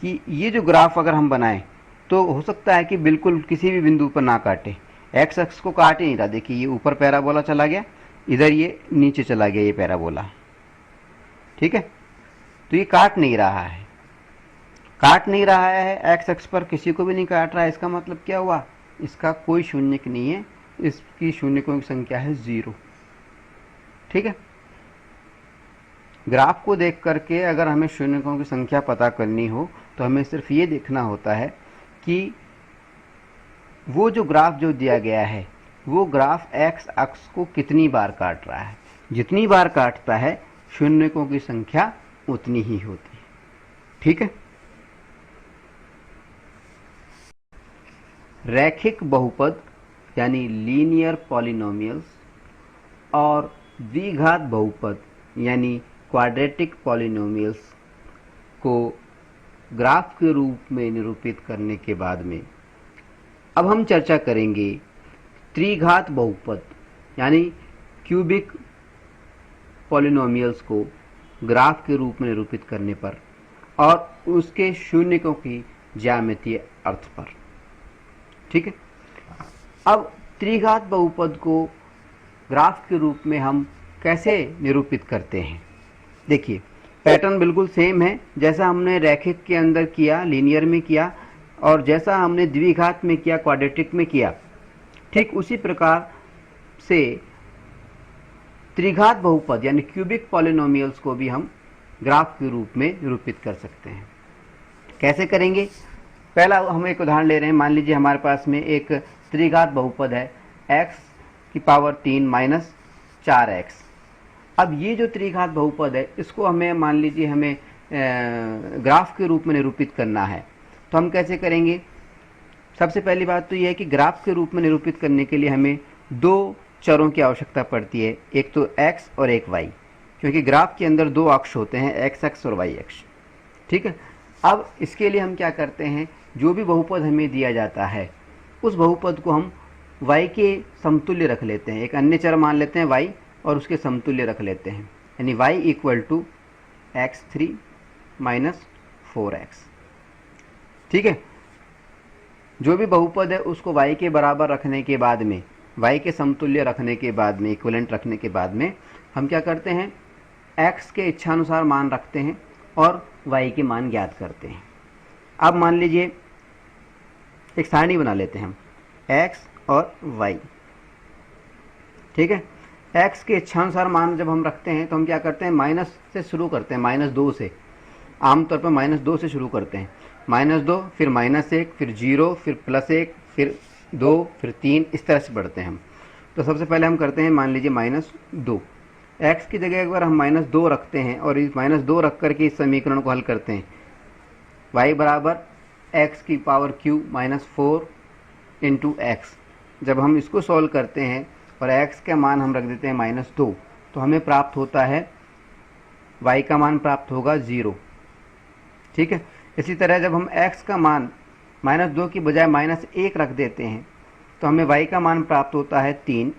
कि ये जो ग्राफ अगर हम बनाएं तो हो सकता है कि बिल्कुल किसी भी बिंदु पर ना काटे, एक्स अक्ष को काट ही नहीं रहा। देखिए ये ऊपर पैराबोला चला गया, इधर ये नीचे चला गया ये पैराबोला। ठीक है, तो ये काट नहीं रहा है, काट नहीं रहा है एक्स अक्ष पर, किसी को भी नहीं काट रहा है। इसका मतलब क्या हुआ, इसका कोई शून्यक नहीं है, इसकी शून्यकों की संख्या है 0। ठीक है, ग्राफ को देख करके अगर हमें शून्यकों की संख्या पता करनी हो तो हमें सिर्फ ये देखना होता है कि वो जो ग्राफ जो दिया गया है वो ग्राफ एक्स अक्ष को कितनी बार काट रहा है। जितनी बार काटता है शून्यकों की संख्या उतनी ही होती है। ठीक है, रैखिक बहुपद यानी लीनियर पॉलिनोमियल्स और द्विघात बहुपद यानी क्वाड्रेटिक पॉलिनोमियल्स को ग्राफ के रूप में निरूपित करने के बाद में अब हम चर्चा करेंगे त्रिघात बहुपद यानी क्यूबिक पॉलिनोमियल्स को ग्राफ के रूप में निरूपित करने पर और उसके शून्यकों की ज्यामितीय अर्थ पर। ठीक है, अब त्रिघात बहुपद को ग्राफ के रूप में हम कैसे निरूपित करते हैं। देखिए पैटर्न बिल्कुल सेम है जैसा हमने रैखिक के अंदर किया, लीनियर में किया, और जैसा हमने द्विघात में किया, क्वाड्रेटिक में किया, ठीक उसी प्रकार से त्रिघात बहुपद यानी क्यूबिक पॉलिनोमियल्स को भी हम ग्राफ के रूप में निरूपित कर सकते हैं। कैसे करेंगे, पहला हम एक उदाहरण ले रहे हैं। मान लीजिए हमारे पास में एक त्रिघात बहुपद है x की पावर 3 माइनस 4x। अब ये जो त्रिघात बहुपद है इसको हमें मान लीजिए हमें ग्राफ के रूप में निरूपित करना है, तो हम कैसे करेंगे। सबसे पहली बात तो यह है कि ग्राफ के रूप में निरूपित करने के लिए हमें दो चरों की आवश्यकता पड़ती है, एक तो x और एक y, क्योंकि ग्राफ के अंदर दो अक्ष होते हैं, x अक्ष और y अक्ष। ठीक है, अब इसके लिए हम क्या करते हैं, जो भी बहुपद हमें दिया जाता है उस बहुपद को हम y के समतुल्य रख लेते हैं। एक अन्य चर मान लेते हैं y और उसके समतुल्य रख लेते हैं, यानी y equal to x3 minus 4x। ठीक है, जो भी बहुपद है उसको y के बराबर रखने के बाद में, y के समतुल्य रखने के बाद में, इक्विवेलेंट रखने के बाद में हम क्या करते हैं, x के इच्छानुसार मान रखते हैं और y के मान ज्ञात करते हैं। अब मान लीजिए एक सारणी बना लेते हैं हम x और y। ठीक है, x के इच्छानुसार मान जब हम रखते हैं तो हम क्या करते हैं, माइनस से शुरू करते हैं, -2 से। आमतौर पर -2 से शुरू करते हैं, -2 फिर -1 फिर 0 फिर +1 फिर 2 फिर 3, इस तरह से बढ़ते हैं हम। तो सबसे पहले हम करते हैं मान लीजिए -2, x की जगह अगर हम -2 रखते हैं और इस -2 रख करके इस समीकरण को हल करते हैं, y बराबर x की पावर q -4 इंटू x। जब हम इसको सॉल्व करते हैं और x का मान हम रख देते हैं -2, तो हमें प्राप्त होता है y का मान प्राप्त होगा 0। ठीक है। इसी तरह जब हम x का मान -2 की बजाय -1 रख देते हैं तो हमें y का मान प्राप्त होता है 3।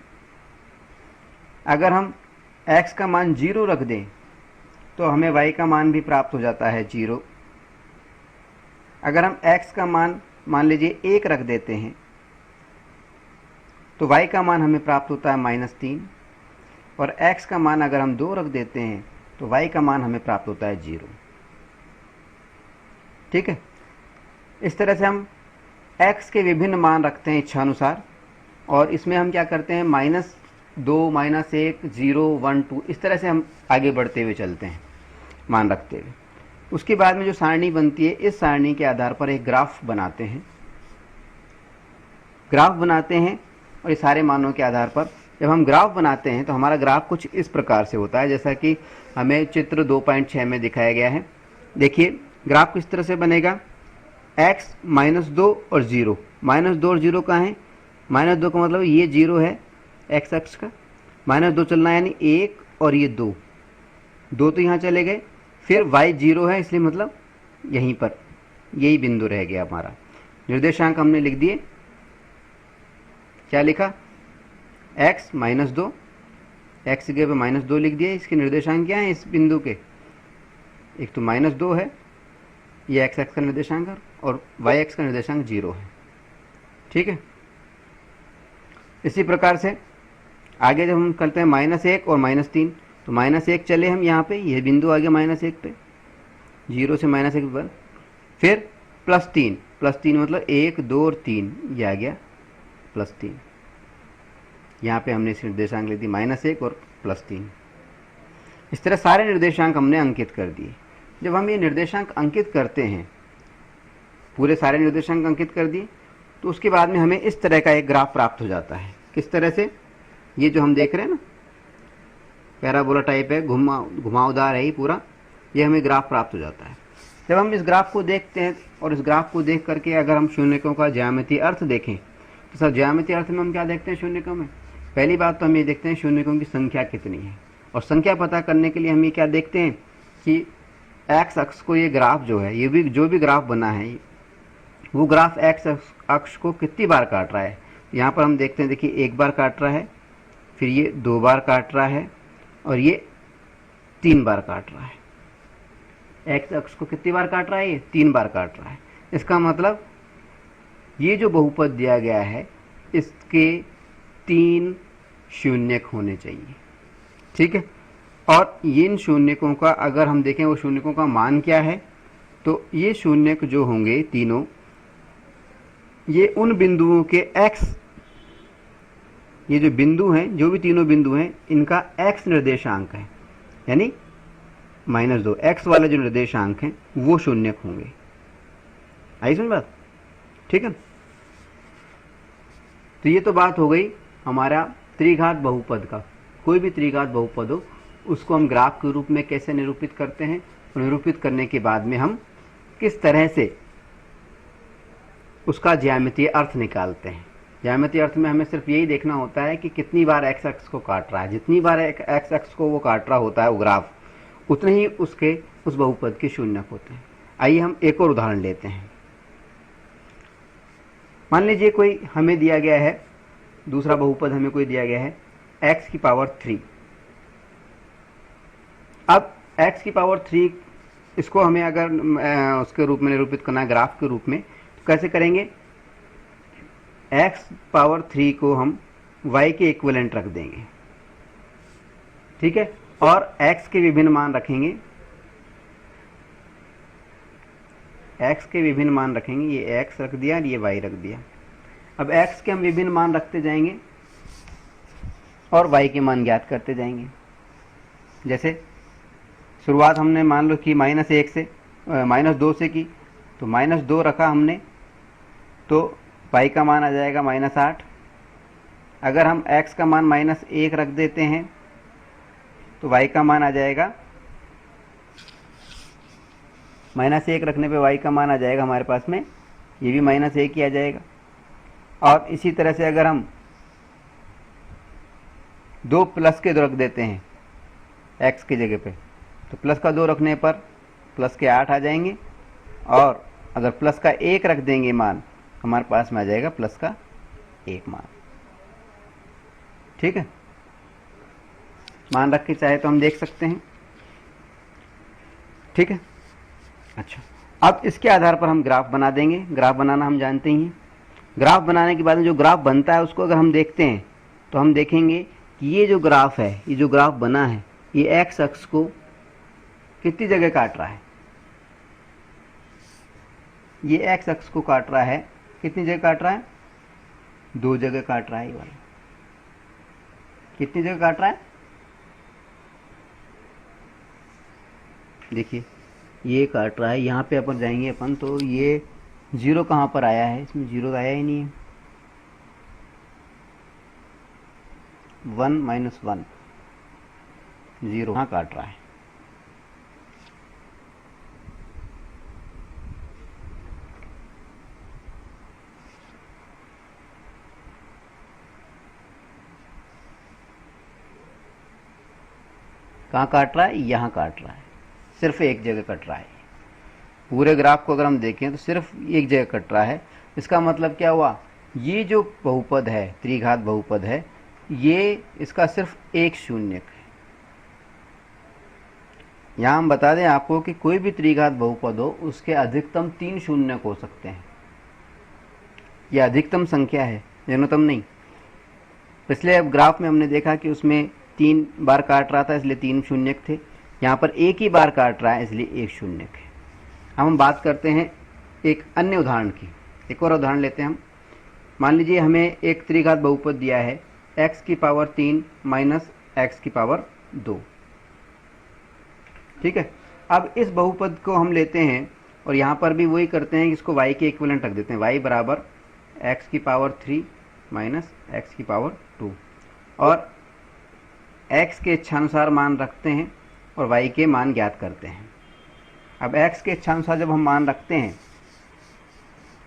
अगर हम x का मान 0 रख दें तो हमें y का मान भी प्राप्त हो जाता है 0। अगर हम x का मान लीजिए 1 रख देते हैं तो y का मान हमें प्राप्त होता है -3, और x का मान अगर हम 2 रख देते हैं तो y का मान हमें प्राप्त होता है 0। ठीक है। इस तरह से हम x के विभिन्न मान रखते हैं इच्छानुसार, और इसमें हम क्या करते हैं -2, -1, 0, 1, 2 इस तरह से हम आगे बढ़ते हुए चलते हैं मान रखते हुए। उसके बाद में जो सारणी बनती है, इस सारणी के आधार पर एक ग्राफ बनाते हैं। और इस सारे मानों के आधार पर जब हम ग्राफ बनाते हैं तो हमारा ग्राफ कुछ इस प्रकार से होता है, जैसा कि हमें चित्र 2.6 में दिखाया गया है। देखिए ग्राफ किस तरह से बनेगा। x -2 और 0, -2 और 0 कहाँ है, -2 का मतलब ये 0 है x अक्ष का, -2 चलना है यानी 1 और ये 2 तो यहाँ चले गए। फिर y 0 है इसलिए मतलब यहीं पर यही बिंदु रह गया हमारा। निर्देशांक हमने लिख दिए। क्या लिखा, x -2, x की जगह पे -2 लिख दिया। इसके निर्देशांक क्या है इस बिंदु के, एक तो -2 है, ये x अक्ष का निर्देशांक है, और y अक्ष का निर्देशांक 0 है। ठीक है। इसी प्रकार से आगे जब हम करते हैं -1 और -3, तो -1 चले हम यहाँ पे, यह बिंदु आ गया -1 पे, 0 से -1 पर। फिर +3 मतलब 1, 2 और 3, ये आ गया +3। यहाँ पे हमने इस निर्देशांक लिख दी -1 और +3। इस तरह सारे निर्देशांक हमने अंकित कर दिए। जब हम ये निर्देशांक अंकित करते हैं, पूरे सारे निर्देशांक अंकित कर दिए, तो उसके बाद में हमें इस तरह का एक ग्राफ प्राप्त हो जाता है। किस तरह से, ये जो हम देख रहे हैं ना, पैराबोला टाइप है, घुमावदार है ये पूरा, ये हमें ग्राफ प्राप्त हो जाता है। जब हम इस ग्राफ को देखते हैं और इस ग्राफ को देख करके अगर हम शून्यकों का ज्यामितीय अर्थ देखें तो सर ज्यामितीय अर्थ में हम क्या देखते हैं शून्यकों में। पहली बात तो हम ये देखते हैं शून्यकों की संख्या कितनी है, और संख्या पता करने के लिए हम ये क्या देखते हैं कि एक्स अक्ष को ये ग्राफ जो है, ये भी जो भी ग्राफ बना है, वो ग्राफ एक्स अक्ष को कितनी बार काट रहा है। यहाँ पर हम देखते हैं, देखिए 1 बार काट रहा है, फिर ये 2 बार काट रहा है, और ये 3 बार काट रहा है। एक्स अक्ष को कितनी बार काट रहा है, ये 3 बार काट रहा है। इसका मतलब ये जो बहुपद दिया गया है इसके 3 शून्यक होने चाहिए। ठीक है। और इन शून्यकों का अगर हम देखें वो शून्यकों का मान क्या है, तो ये शून्यक जो होंगे तीनों, ये उन बिंदुओं के x, ये जो बिंदु हैं, जो भी तीनों बिंदु हैं, इनका x निर्देशांक है, यानी -2 x वाले जो निर्देशांक हैं वो शून्यक होंगे। आई समझ बात। ठीक है। तो ये तो बात हो गई हमारा त्रिघात बहुपद का। कोई भी त्रिघात बहुपद हो उसको हम ग्राफ के रूप में कैसे निरूपित करते हैं, और निरूपित करने के बाद में हम किस तरह से उसका ज्यामितीय अर्थ निकालते हैं। ज्यामितीय अर्थ में हमें सिर्फ यही देखना होता है कि कितनी बार एक्स अक्ष को काट रहा है। जितनी बार एक्स अक्ष को वो काट रहा होता है वो ग्राफ, उतने ही उसके उस बहुपद के शून्यक होते हैं। आइए हम एक और उदाहरण लेते हैं। मान लीजिए कोई हमें दिया गया है, दूसरा बहुपद हमें कोई दिया गया है x⁻3। अब x⁻3 इसको हमें अगर उसके रूप में निरूपित करना है ग्राफ के रूप में, तो कैसे करेंगे। x⁻3 को हम y के इक्विवेलेंट रख देंगे। ठीक है। और x के विभिन्न मान रखेंगे, x के विभिन्न मान रखेंगे। ये x रख दिया और ये y रख दिया। अब x के हम विभिन्न मान रखते जाएंगे और y के मान ज्ञात करते जाएंगे। जैसे शुरुआत हमने मान लो कि -1 से -2 से की, तो -2 रखा हमने, तो y का मान आ जाएगा -8। अगर हम x का मान -1 रख देते हैं तो y का मान आ जाएगा -1 रखने पे y का मान आ जाएगा हमारे पास में, ये भी -1 ही आ जाएगा। और इसी तरह से अगर हम 2 प्लस के 2 रख देते हैं x की जगह पे, तो प्लस का 2 रखने पर प्लस के 8 आ जाएंगे, और अगर प्लस का 1 रख देंगे मान, हमारे पास में आ जाएगा प्लस का 1 मान। ठीक है, मान रख के चाहे तो हम देख सकते हैं। ठीक है, अच्छा, अब इसके आधार पर हम ग्राफ बना देंगे। ग्राफ बनाना हम जानते ही हैं। ग्राफ बनाने के बाद में जो ग्राफ बनता है उसको अगर हम देखते हैं तो हम देखेंगे कि ये जो ग्राफ है, ये जो ग्राफ बना है, ये एक्स अक्ष को कितनी जगह काट रहा है? ये एक्स अक्ष को काट रहा है, कितनी जगह काट रहा है? 2 जगह काट रहा है। ये वाला कितनी जगह काट रहा है? देखिए ये काट रहा है। यहाँ पे अपन जाएंगे अपन तो ये 0 कहाँ पर आया है? इसमें 0 आया ही नहीं है। 1 माइनस 1 0 कहाँ काट रहा है? कहाँ काट रहा है? यहाँ काट रहा है। सिर्फ एक जगह कट रहा है। पूरे ग्राफ को अगर हम देखें तो सिर्फ एक जगह कट रहा है। इसका मतलब क्या हुआ? ये जो बहुपद है, त्रिघात बहुपद है, ये इसका सिर्फ एक शून्यक है। यहाँ हम बता दें आपको कि कोई भी त्रिघात बहुपद हो उसके अधिकतम 3 शून्यक हो सकते हैं। यह अधिकतम संख्या है, न्यूनतम नहीं। पिछले अब ग्राफ में हमने देखा कि उसमें 3 बार काट रहा था इसलिए 3 शून्यक थे। यहाँ पर एक ही बार काट रहा है इसलिए 1 शून्यक है। अब हम बात करते हैं एक अन्य उदाहरण की। एक और उदाहरण लेते हैं हम। मान लीजिए हमें एक त्रिघात बहुपद दिया है x की पावर 3 माइनस x की पावर 2। ठीक है, अब इस बहुपद को हम लेते हैं और यहाँ पर भी वही करते हैं कि इसको y के इक्विवेलेंट रख देते हैं। y बराबर x की पावर 3 माइनस x की पावर 2 और x के इच्छानुसार मान रखते हैं और y के मान ज्ञात करते हैं। अब x के इच्छानुसार जब हम मान रखते हैं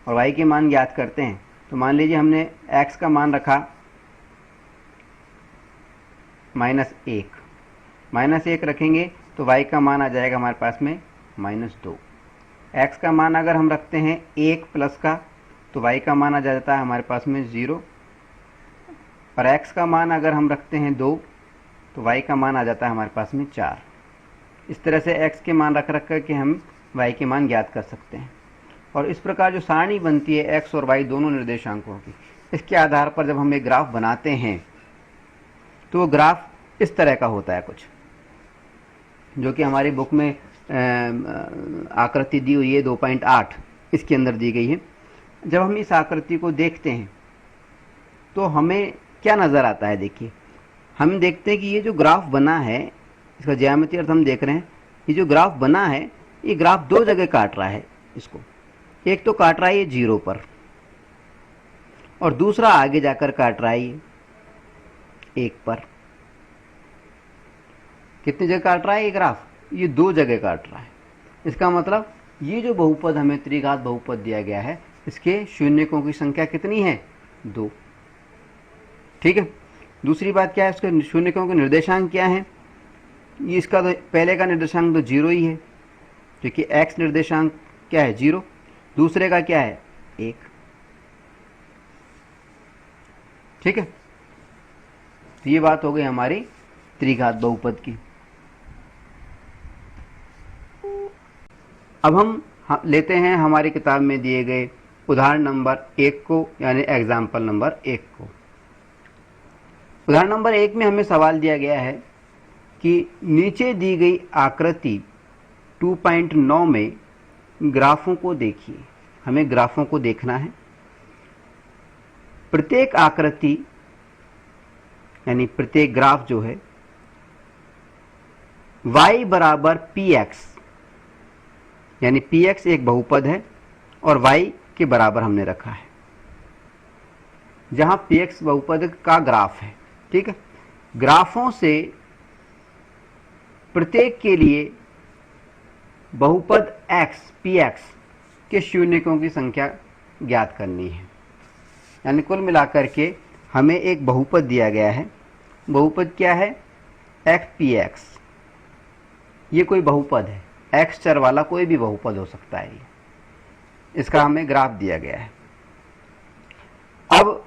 और y के मान ज्ञात करते हैं तो मान लीजिए हमने x का मान रखा -1 रखेंगे तो y का मान आ जाएगा हमारे पास में -2। x का मान अगर हम रखते हैं 1 प्लस का तो y का मान आ जाता है हमारे पास में 0 और x का मान अगर हम रखते हैं 2 तो y का मान आ जाता है हमारे पास में 4। इस तरह से x के मान रख कर के हम y के मान ज्ञात कर सकते हैं। और इस प्रकार जो सारणी बनती है x और y दोनों निर्देशांकों की, इसके आधार पर जब हम एक ग्राफ बनाते हैं तो वो ग्राफ इस तरह का होता है कुछ, जो कि हमारी बुक में आकृति दी हुई है 2.8 इसके अंदर दी गई है। जब हम इस आकृति को देखते हैं तो हमें क्या नज़र आता है? देखिए, हम देखते हैं कि ये जो ग्राफ बना है, इसका ज्यामितीय अर्थ हम देख रहे हैं। ये जो ग्राफ बना है, ये ग्राफ 2 जगह काट रहा है इसको। एक तो काट रहा है ये 0 पर और दूसरा आगे जाकर काट रहा है ये 1 पर। कितनी जगह काट रहा है ये ग्राफ? ये 2 जगह काट रहा है। इसका मतलब ये जो बहुपद हमें त्रिघात बहुपद दिया गया है, इसके शून्यकों की संख्या कितनी है? 2। ठीक है, दूसरी बात क्या है? इसके शून्यकों के निर्देशांक क्या है? ये इसका तो पहले का निर्देशांक तो 0 ही है, क्योंकि x निर्देशांक क्या है? 0। दूसरे का क्या है? 1। ठीक है, तो ये बात हो गई हमारी त्रिघात बहुपद की। अब हम लेते हैं हमारी किताब में दिए गए उदाहरण नंबर 1 को, यानी एग्जाम्पल नंबर 1 को। उदाहरण नंबर 1 में हमें सवाल दिया गया है कि नीचे दी गई आकृति 2.9 में ग्राफों को देखिए। हमें ग्राफों को देखना है। प्रत्येक आकृति यानी प्रत्येक ग्राफ जो है y बराबर px, यानी px एक बहुपद है और y के बराबर हमने रखा है, जहां px बहुपद का ग्राफ है। ठीक है, ग्राफों से प्रत्येक के लिए बहुपद x px के शून्यकों की संख्या ज्ञात करनी है। यानी कुल मिलाकर के हमें एक बहुपद दिया गया है। बहुपद क्या है? x px। ये कोई बहुपद है, x चर वाला कोई भी बहुपद हो सकता है। इसका हमें ग्राफ दिया गया है। अब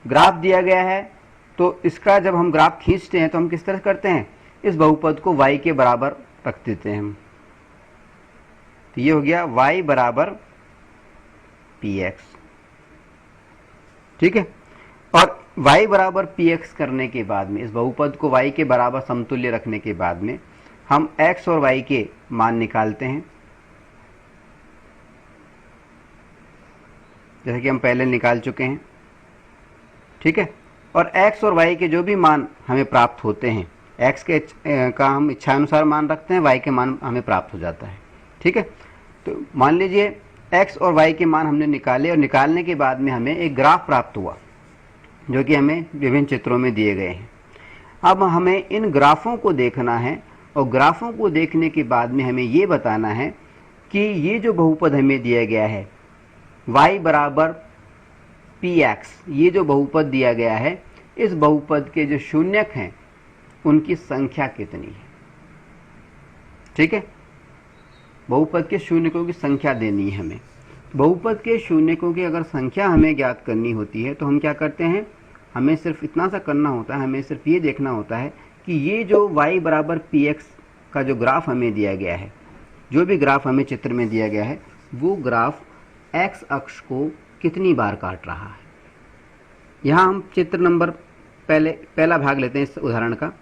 ग्राफ दिया गया है तो इसका जब हम ग्राफ खींचते हैं तो हम किस तरह करते हैं, इस बहुपद को y के बराबर रख देते हैं हम। तो ये हो गया y बराबर px, ठीक है। और y बराबर px करने के बाद में, इस बहुपद को y के बराबर समतुल्य रखने के बाद में हम x और y के मान निकालते हैं, जैसे कि हम पहले निकाल चुके हैं, ठीक है। और x और y के जो भी मान हमें प्राप्त होते हैं, x के का हम इच्छानुसार मान रखते हैं, y के मान हमें प्राप्त हो जाता है, ठीक है। तो मान लीजिए x और y के मान हमने निकाले और निकालने के बाद में हमें एक ग्राफ प्राप्त हुआ जो कि हमें विभिन्न चित्रों में दिए गए हैं। अब हमें इन ग्राफों को देखना है और ग्राफों को देखने के बाद में हमें ये बताना है कि ये जो बहुपद हमें दिया गया है y बराबर px, ये जो बहुपद दिया गया है, इस बहुपद के जो शून्यक हैं उनकी संख्या कितनी है, ठीक है। बहुपद के शून्यकों की संख्या देनी है हमें। बहुपद के शून्यकों की अगर संख्या हमें ज्ञात करनी होती है तो हम क्या करते हैं, हमें सिर्फ इतना सा करना होता है, हमें सिर्फ ये देखना होता है कि ये जो y बराबर px का जो ग्राफ हमें दिया गया है, जो भी ग्राफ हमें चित्र में दिया गया है, वो ग्राफ x अक्ष को कितनी बार काट रहा है। यहाँ हम चित्र नंबर पहला भाग लेते हैं इस उदाहरण का।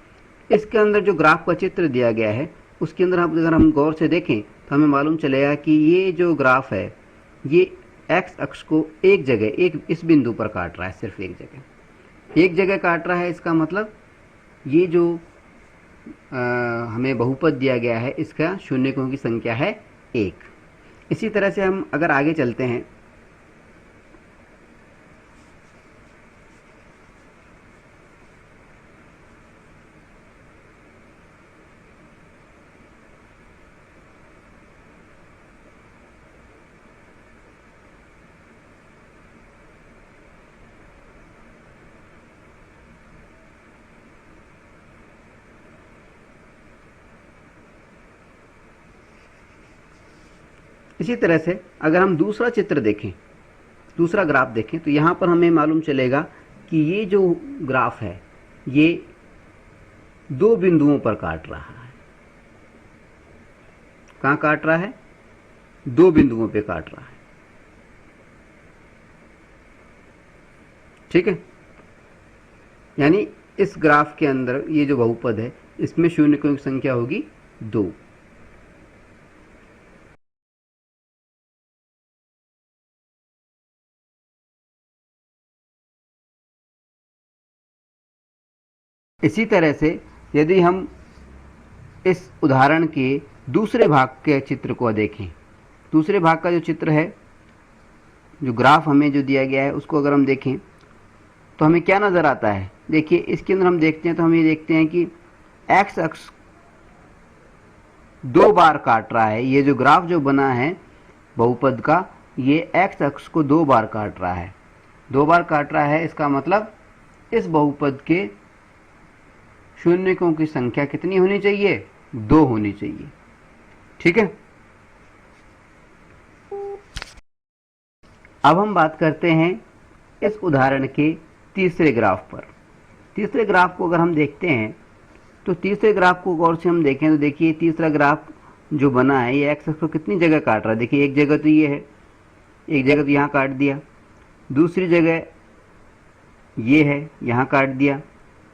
इसके अंदर जो ग्राफ का चित्र दिया गया है उसके अंदर अगर हम गौर से देखें तो हमें मालूम चलेगा कि ये जो ग्राफ है ये x अक्ष को एक जगह, एक इस बिंदु पर काट रहा है, सिर्फ एक जगह काट रहा है। इसका मतलब ये जो हमें बहुपद दिया गया है इसका शून्यकों की संख्या है 1। इसी तरह से हम अगर आगे चलते हैं इसी तरह से अगर हम दूसरा चित्र देखें, दूसरा ग्राफ देखें तो यहाँ पर हमें मालूम चलेगा कि ये जो ग्राफ है ये दो बिंदुओं पर काट रहा है। कहाँ काट रहा है, दो बिंदुओं पे काट रहा है, ठीक है। यानी इस ग्राफ के अंदर ये जो बहुपद है इसमें शून्यकों की संख्या होगी 2। इसी तरह से यदि हम इस उदाहरण के दूसरे भाग के चित्र को देखें, दूसरे भाग का जो चित्र है, जो ग्राफ हमें जो दिया गया है उसको अगर हम देखें तो हमें क्या नज़र आता है। देखिए इसके अंदर हम देखते हैं तो हम ये देखते हैं कि x अक्ष 2 बार काट रहा है। ये जो ग्राफ जो बना है बहुपद का, ये x अक्ष को 2 बार काट रहा है, 2 बार काट रहा है। इसका मतलब इस बहुपद के शून्यकों की संख्या कितनी होनी चाहिए, 2 होनी चाहिए, ठीक है। अब हम बात करते हैं इस उदाहरण के तीसरे ग्राफ पर। तीसरे ग्राफ को अगर हम देखते हैं तो तीसरे ग्राफ को गौर से हम देखें तो देखिए तीसरा ग्राफ जो बना है ये एक्स को कितनी जगह काट रहा है। देखिए एक जगह तो ये है, एक जगह तो यहाँ काट दिया, दूसरी जगह ये है, यहाँ काट दिया,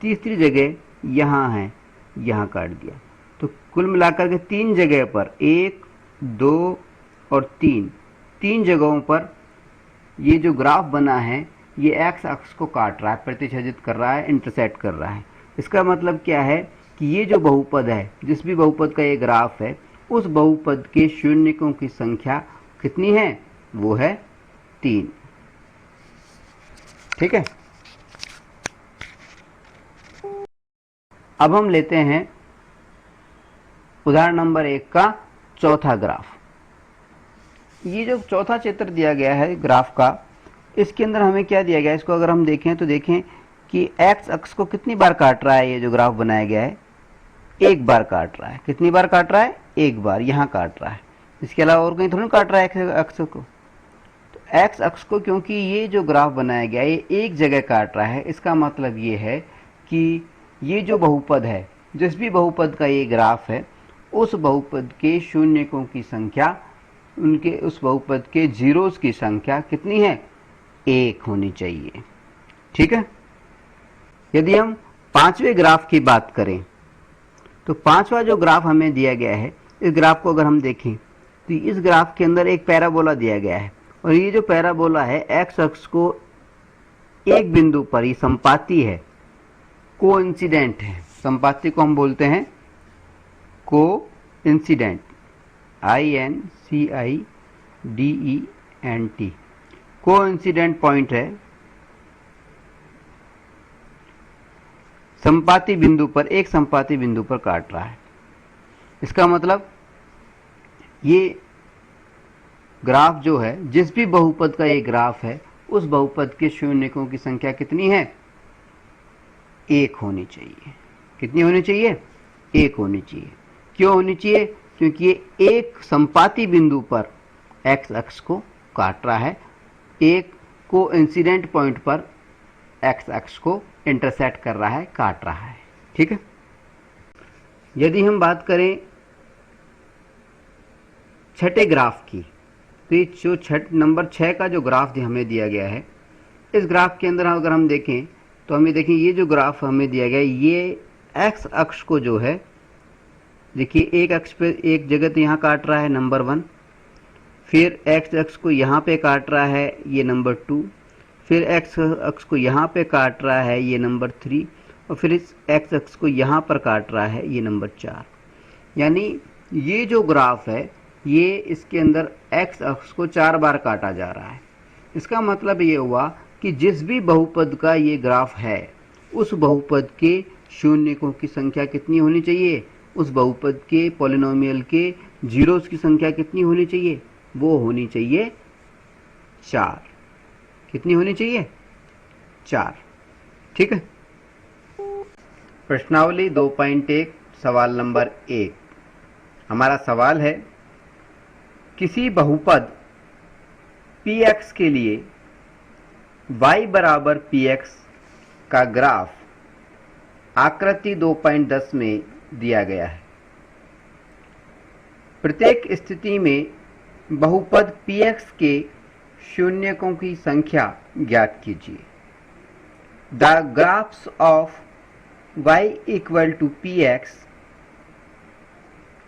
तीसरी जगह यहाँ है, यहाँ काट दिया। तो कुल मिलाकर के 3 जगह पर 1, 2 और 3 जगहों पर ये जो ग्राफ बना है ये एक्स अक्ष को काट रहा है, प्रतिच्छेदित कर रहा है, इंटरसेक्ट कर रहा है। इसका मतलब क्या है कि ये जो बहुपद है, जिस भी बहुपद का ये ग्राफ है, उस बहुपद के शून्यकों की संख्या कितनी है, वो है 3, ठीक है। अब हम लेते हैं उदाहरण नंबर 1 का चौथा ग्राफ। ये जो चौथा चित्र दिया गया है ग्राफ का, इसके अंदर हमें क्या दिया गया है, इसको अगर हम देखें तो देखें कि एक्स अक्ष को कितनी बार काट रहा है। ये जो ग्राफ बनाया गया है 1 बार काट रहा है। कितनी बार काट रहा है, 1 बार, यहाँ काट रहा है। इसके अलावा और कहीं थोड़ी काट रहा है एक्स अक्ष को। एक्स अक्ष को, क्योंकि ये जो ग्राफ बनाया गया है ये एक जगह काट रहा है, इसका मतलब ये है कि ये जो बहुपद है, जिस भी बहुपद का ये ग्राफ है, उस बहुपद के शून्यकों की संख्या, उनके उस बहुपद के जीरोस की संख्या कितनी है? 1 होनी चाहिए। ठीक है। यदि हम पांचवें ग्राफ की बात करें तो पांचवा जो ग्राफ हमें दिया गया है, इस ग्राफ को अगर हम देखें तो इस ग्राफ के अंदर एक पैराबोला दिया गया है, और ये जो पैराबोला है एक्स अक्ष को एक बिंदु पर, ये संपाती है, कोइंसिडेंट है। संपाती को हम बोलते हैं कोइंसिडेंट, INCIDENT, कोइंसिडेंट पॉइंट है। संपाती बिंदु पर, एक संपाती बिंदु पर काट रहा है। इसका मतलब ये ग्राफ जो है, जिस भी बहुपद का ये ग्राफ है, उस बहुपद के शून्यकों की संख्या कितनी है? 1 होनी चाहिए। कितनी होनी चाहिए? 1 होनी चाहिए। क्यों होनी चाहिए? क्योंकि ये एक संपाती बिंदु पर एक्स अक्ष को काट रहा है, एक को इंसिडेंट पॉइंट पर एक्स अक्ष को इंटरसेक्ट कर रहा है, काट रहा है। ठीक है। यदि हम बात करें छठे ग्राफ की, तो ये जो नंबर 6 का जो ग्राफ हमें दिया गया है, इस ग्राफ के अंदर अगर हम देखें तो हमें देखें ये जो ग्राफ हमें दिया गया है, ये एक्स अक्ष को जो है, देखिए एक अक्ष पे एक जगह तो यहाँ काट रहा है नंबर 1, फिर एक्स अक्ष को यहाँ पे काट रहा है ये नंबर 2, फिर एक्स अक्ष को यहाँ पे काट रहा है ये नंबर 3, और फिर इस एक्स अक्ष को यहाँ पर काट रहा है ये नंबर 4। यानी ये जो ग्राफ है, ये इसके अंदर एक्स अक्ष को 4 बार काटा जा रहा है। इसका मतलब ये हुआ कि जिस भी बहुपद का ये ग्राफ है, उस बहुपद के शून्यकों की संख्या कितनी होनी चाहिए? उस बहुपद के पॉलिनोमियल के जीरोस की संख्या कितनी होनी चाहिए? वो होनी चाहिए 4। कितनी होनी चाहिए? 4। ठीक है। प्रश्नावली 2.1 सवाल नंबर 1। हमारा सवाल है, किसी बहुपद px के लिए y बराबर px का ग्राफ आकृति 2.10 में दिया गया है। प्रत्येक स्थिति में बहुपद px के शून्यकों की संख्या ज्ञात कीजिए। The graphs of y equal to px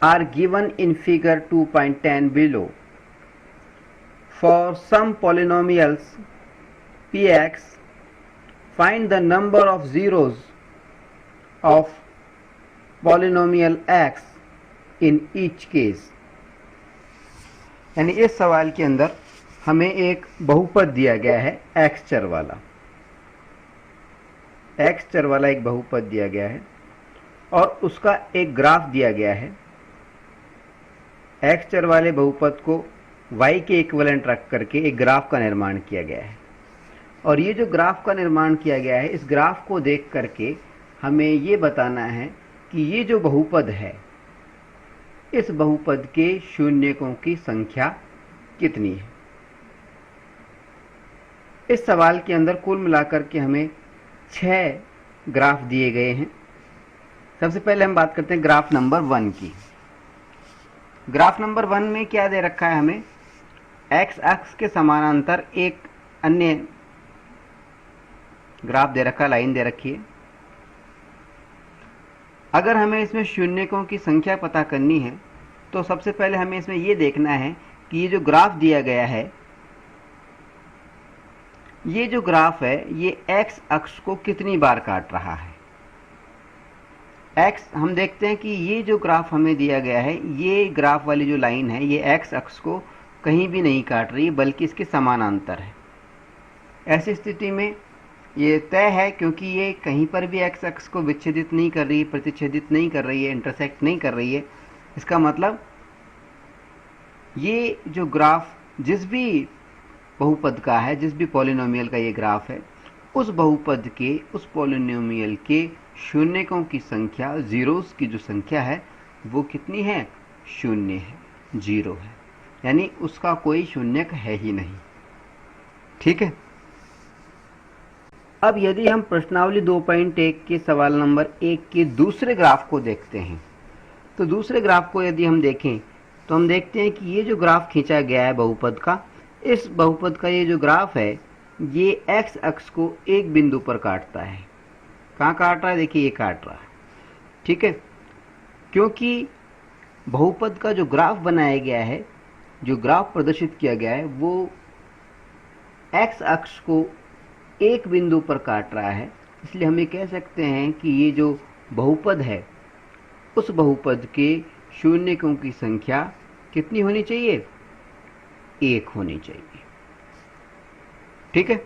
are given in figure 2.10 below. For some polynomials px, find the number of zeros of polynomial x in each case. यानी इस सवाल के अंदर हमें एक बहुपद दिया गया है x चर वाला, x चर वाला एक बहुपद दिया गया है, और उसका एक ग्राफ दिया गया है। x चर वाले बहुपद को y के इक्विवेलेंट रख करके एक ग्राफ का निर्माण किया गया है, और ये जो ग्राफ का निर्माण किया गया है, इस ग्राफ को देख करके हमें ये बताना है कि ये जो बहुपद है, इस बहुपद के शून्यकों की संख्या कितनी है। इस सवाल के अंदर कुल मिलाकर के हमें 6 ग्राफ दिए गए हैं। सबसे पहले हम बात करते हैं ग्राफ नंबर 1 की। ग्राफ नंबर 1 में क्या दे रखा है? हमें एक्स अक्ष के समानांतर एक अन्य ग्राफ दे रखा, लाइन दे रखी है। अगर हमें इसमें शून्यकों की संख्या पता करनी है तो सबसे पहले हमें इसमें यह देखना है कि ये जो ग्राफ दिया गया है, ये जो ग्राफ है, ये एक्स अक्ष को कितनी बार काट रहा है। एक्स, हम देखते हैं कि ये जो ग्राफ हमें दिया गया है, ये ग्राफ वाली जो लाइन है, ये एक्स अक्ष को कहीं भी नहीं काट रही, बल्कि इसके समानांतर है। ऐसी स्थिति में ये तय है, क्योंकि ये कहीं पर भी एक्स अक्ष को विच्छेदित नहीं कर रही है, प्रतिच्छेदित नहीं कर रही है, इंटरसेक्ट नहीं कर रही है। इसका मतलब ये जो ग्राफ जिस भी बहुपद का है, जिस भी पॉलिनोमियल का ये ग्राफ है, उस बहुपद के, उस पॉलिनोमियल के शून्यकों की संख्या, जीरोस की जो संख्या है, वो कितनी है? 0 है, 0 है। यानी उसका कोई शून्यक है ही नहीं। ठीक है। अब यदि हम प्रश्नावली 2.1 के सवाल नंबर 1 के दूसरे ग्राफ को देखते हैं, तो दूसरे ग्राफ को यदि हम देखें तो हम देखते हैं कि ये जो ग्राफ खींचा गया है बहुपद का, इस बहुपद का ये जो ग्राफ है ये एक्स अक्ष को एक बिंदु पर काटता है। कहाँ काट रहा है? देखिए ये काट रहा है, ठीक है। क्योंकि बहुपद का जो ग्राफ बनाया गया है, जो ग्राफ प्रदर्शित किया गया है, वो एक्स अक्ष को एक बिंदु पर काट रहा है, इसलिए हम ये कह सकते हैं कि ये जो बहुपद है उस बहुपद के शून्यकों की संख्या कितनी होनी चाहिए? 1 होनी चाहिए, ठीक है।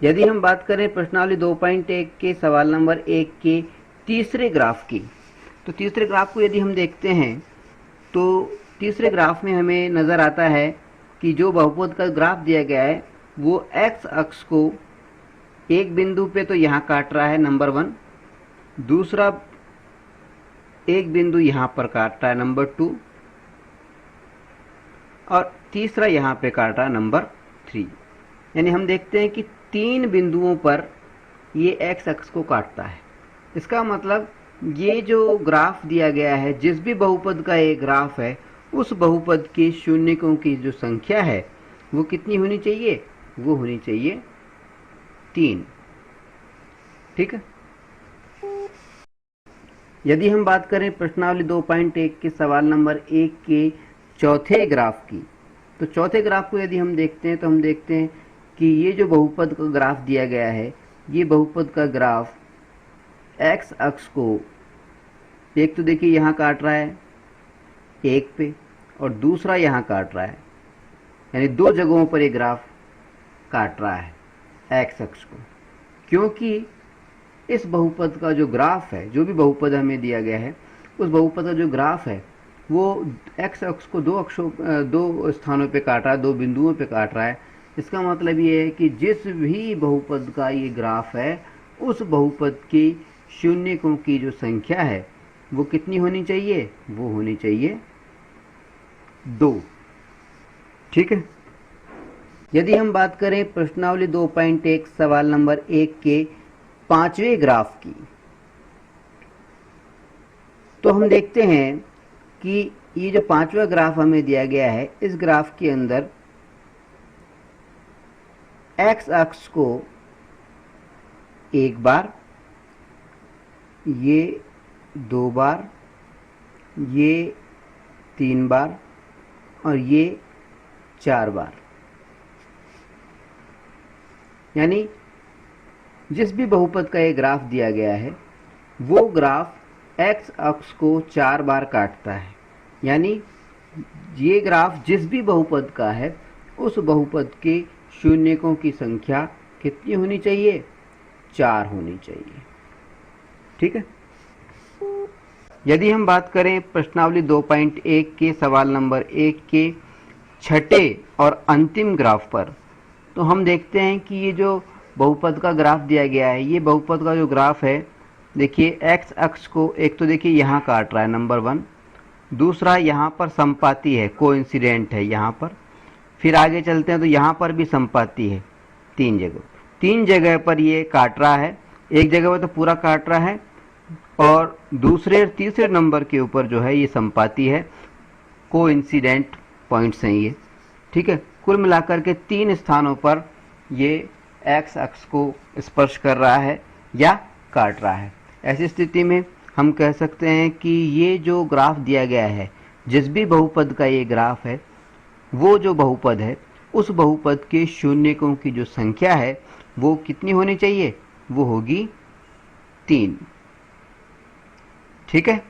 यदि हम बात करें प्रश्नावली 2.1 के सवाल नंबर 1 के तीसरे ग्राफ की, तो तीसरे ग्राफ को यदि हम देखते हैं तो तीसरे ग्राफ में हमें नज़र आता है कि जो बहुपद का ग्राफ दिया गया है वो एक्स अक्ष को एक बिंदु पे तो यहाँ काट रहा है नंबर 1, दूसरा एक बिंदु यहाँ पर काट रहा है नंबर 2, और तीसरा यहाँ पे काट रहा है नंबर 3। यानी हम देखते हैं कि 3 बिंदुओं पर ये एक्स अक्ष को काटता है। इसका मतलब ये जो ग्राफ दिया गया है, जिस भी बहुपद का ये ग्राफ है, उस बहुपद के शून्यकों की जो संख्या है वो कितनी होनी चाहिए? वो होनी चाहिए 3, ठीक है। यदि हम बात करें प्रश्नावली 2.1 के सवाल नंबर 1 के चौथे ग्राफ की, तो चौथे ग्राफ को यदि हम देखते हैं तो हम देखते हैं कि ये जो बहुपद का ग्राफ दिया गया है, ये बहुपद का ग्राफ एक्स अक्ष को एक तो देखिए यहाँ काट रहा है 1 पे, और दूसरा यहाँ काट रहा है, यानी 2 जगहों पर ये ग्राफ काट रहा है एक्स अक्ष को। क्योंकि इस बहुपद का जो ग्राफ है, जो भी बहुपद हमें दिया गया है, उस बहुपद का जो ग्राफ है वो एक्स अक्ष को 2 स्थानों पे काट रहा है, 2 बिंदुओं पे काट रहा है। इसका मतलब ये है कि जिस भी बहुपद का ये ग्राफ है, उस बहुपद के शून्यकों की जो संख्या है वो कितनी होनी चाहिए? वो होनी चाहिए 2, ठीक है। यदि हम बात करें प्रश्नावली 2.1 सवाल नंबर 1 के 5वें ग्राफ की, तो हम देखते हैं कि ये जो 5वां ग्राफ हमें दिया गया है, इस ग्राफ के अंदर एक्स अक्ष को एक बार, ये 2 बार, ये 3 बार और ये 4 बार, यानी जिस भी बहुपद का ये ग्राफ दिया गया है वो ग्राफ एक्स अक्ष को 4 बार काटता है। यानी ये ग्राफ जिस भी बहुपद का है, उस बहुपद के शून्यकों की संख्या कितनी होनी चाहिए? 4 होनी चाहिए, ठीक है। यदि हम बात करें प्रश्नावली 2.1 के सवाल नंबर 1 के छठे और अंतिम ग्राफ पर, तो हम देखते हैं कि ये जो बहुपद का ग्राफ दिया गया है, ये बहुपद का जो ग्राफ है, देखिए एक्स अक्ष को एक तो देखिए यहाँ काट रहा है नंबर 1, दूसरा यहाँ पर संपाती है, कोइंसिडेंट है यहाँ पर, फिर आगे चलते हैं तो यहाँ पर भी संपाती है 3 जगह पर ये काट रहा है। एक जगह पर तो पूरा काट रहा है और दूसरे तीसरे नंबर के ऊपर जो है ये संपाती है, कोइंसिडेंट पॉइंट्स हैं ये, ठीक है। कुल मिलाकर के 3 स्थानों पर ये एक्स अक्ष को स्पर्श कर रहा है या काट रहा है। ऐसी स्थिति में हम कह सकते हैं कि ये जो ग्राफ दिया गया है, जिस भी बहुपद का ये ग्राफ है, वो जो बहुपद है, उस बहुपद के शून्यकों की जो संख्या है वो कितनी होनी चाहिए? वो होगी 3, ठीक है।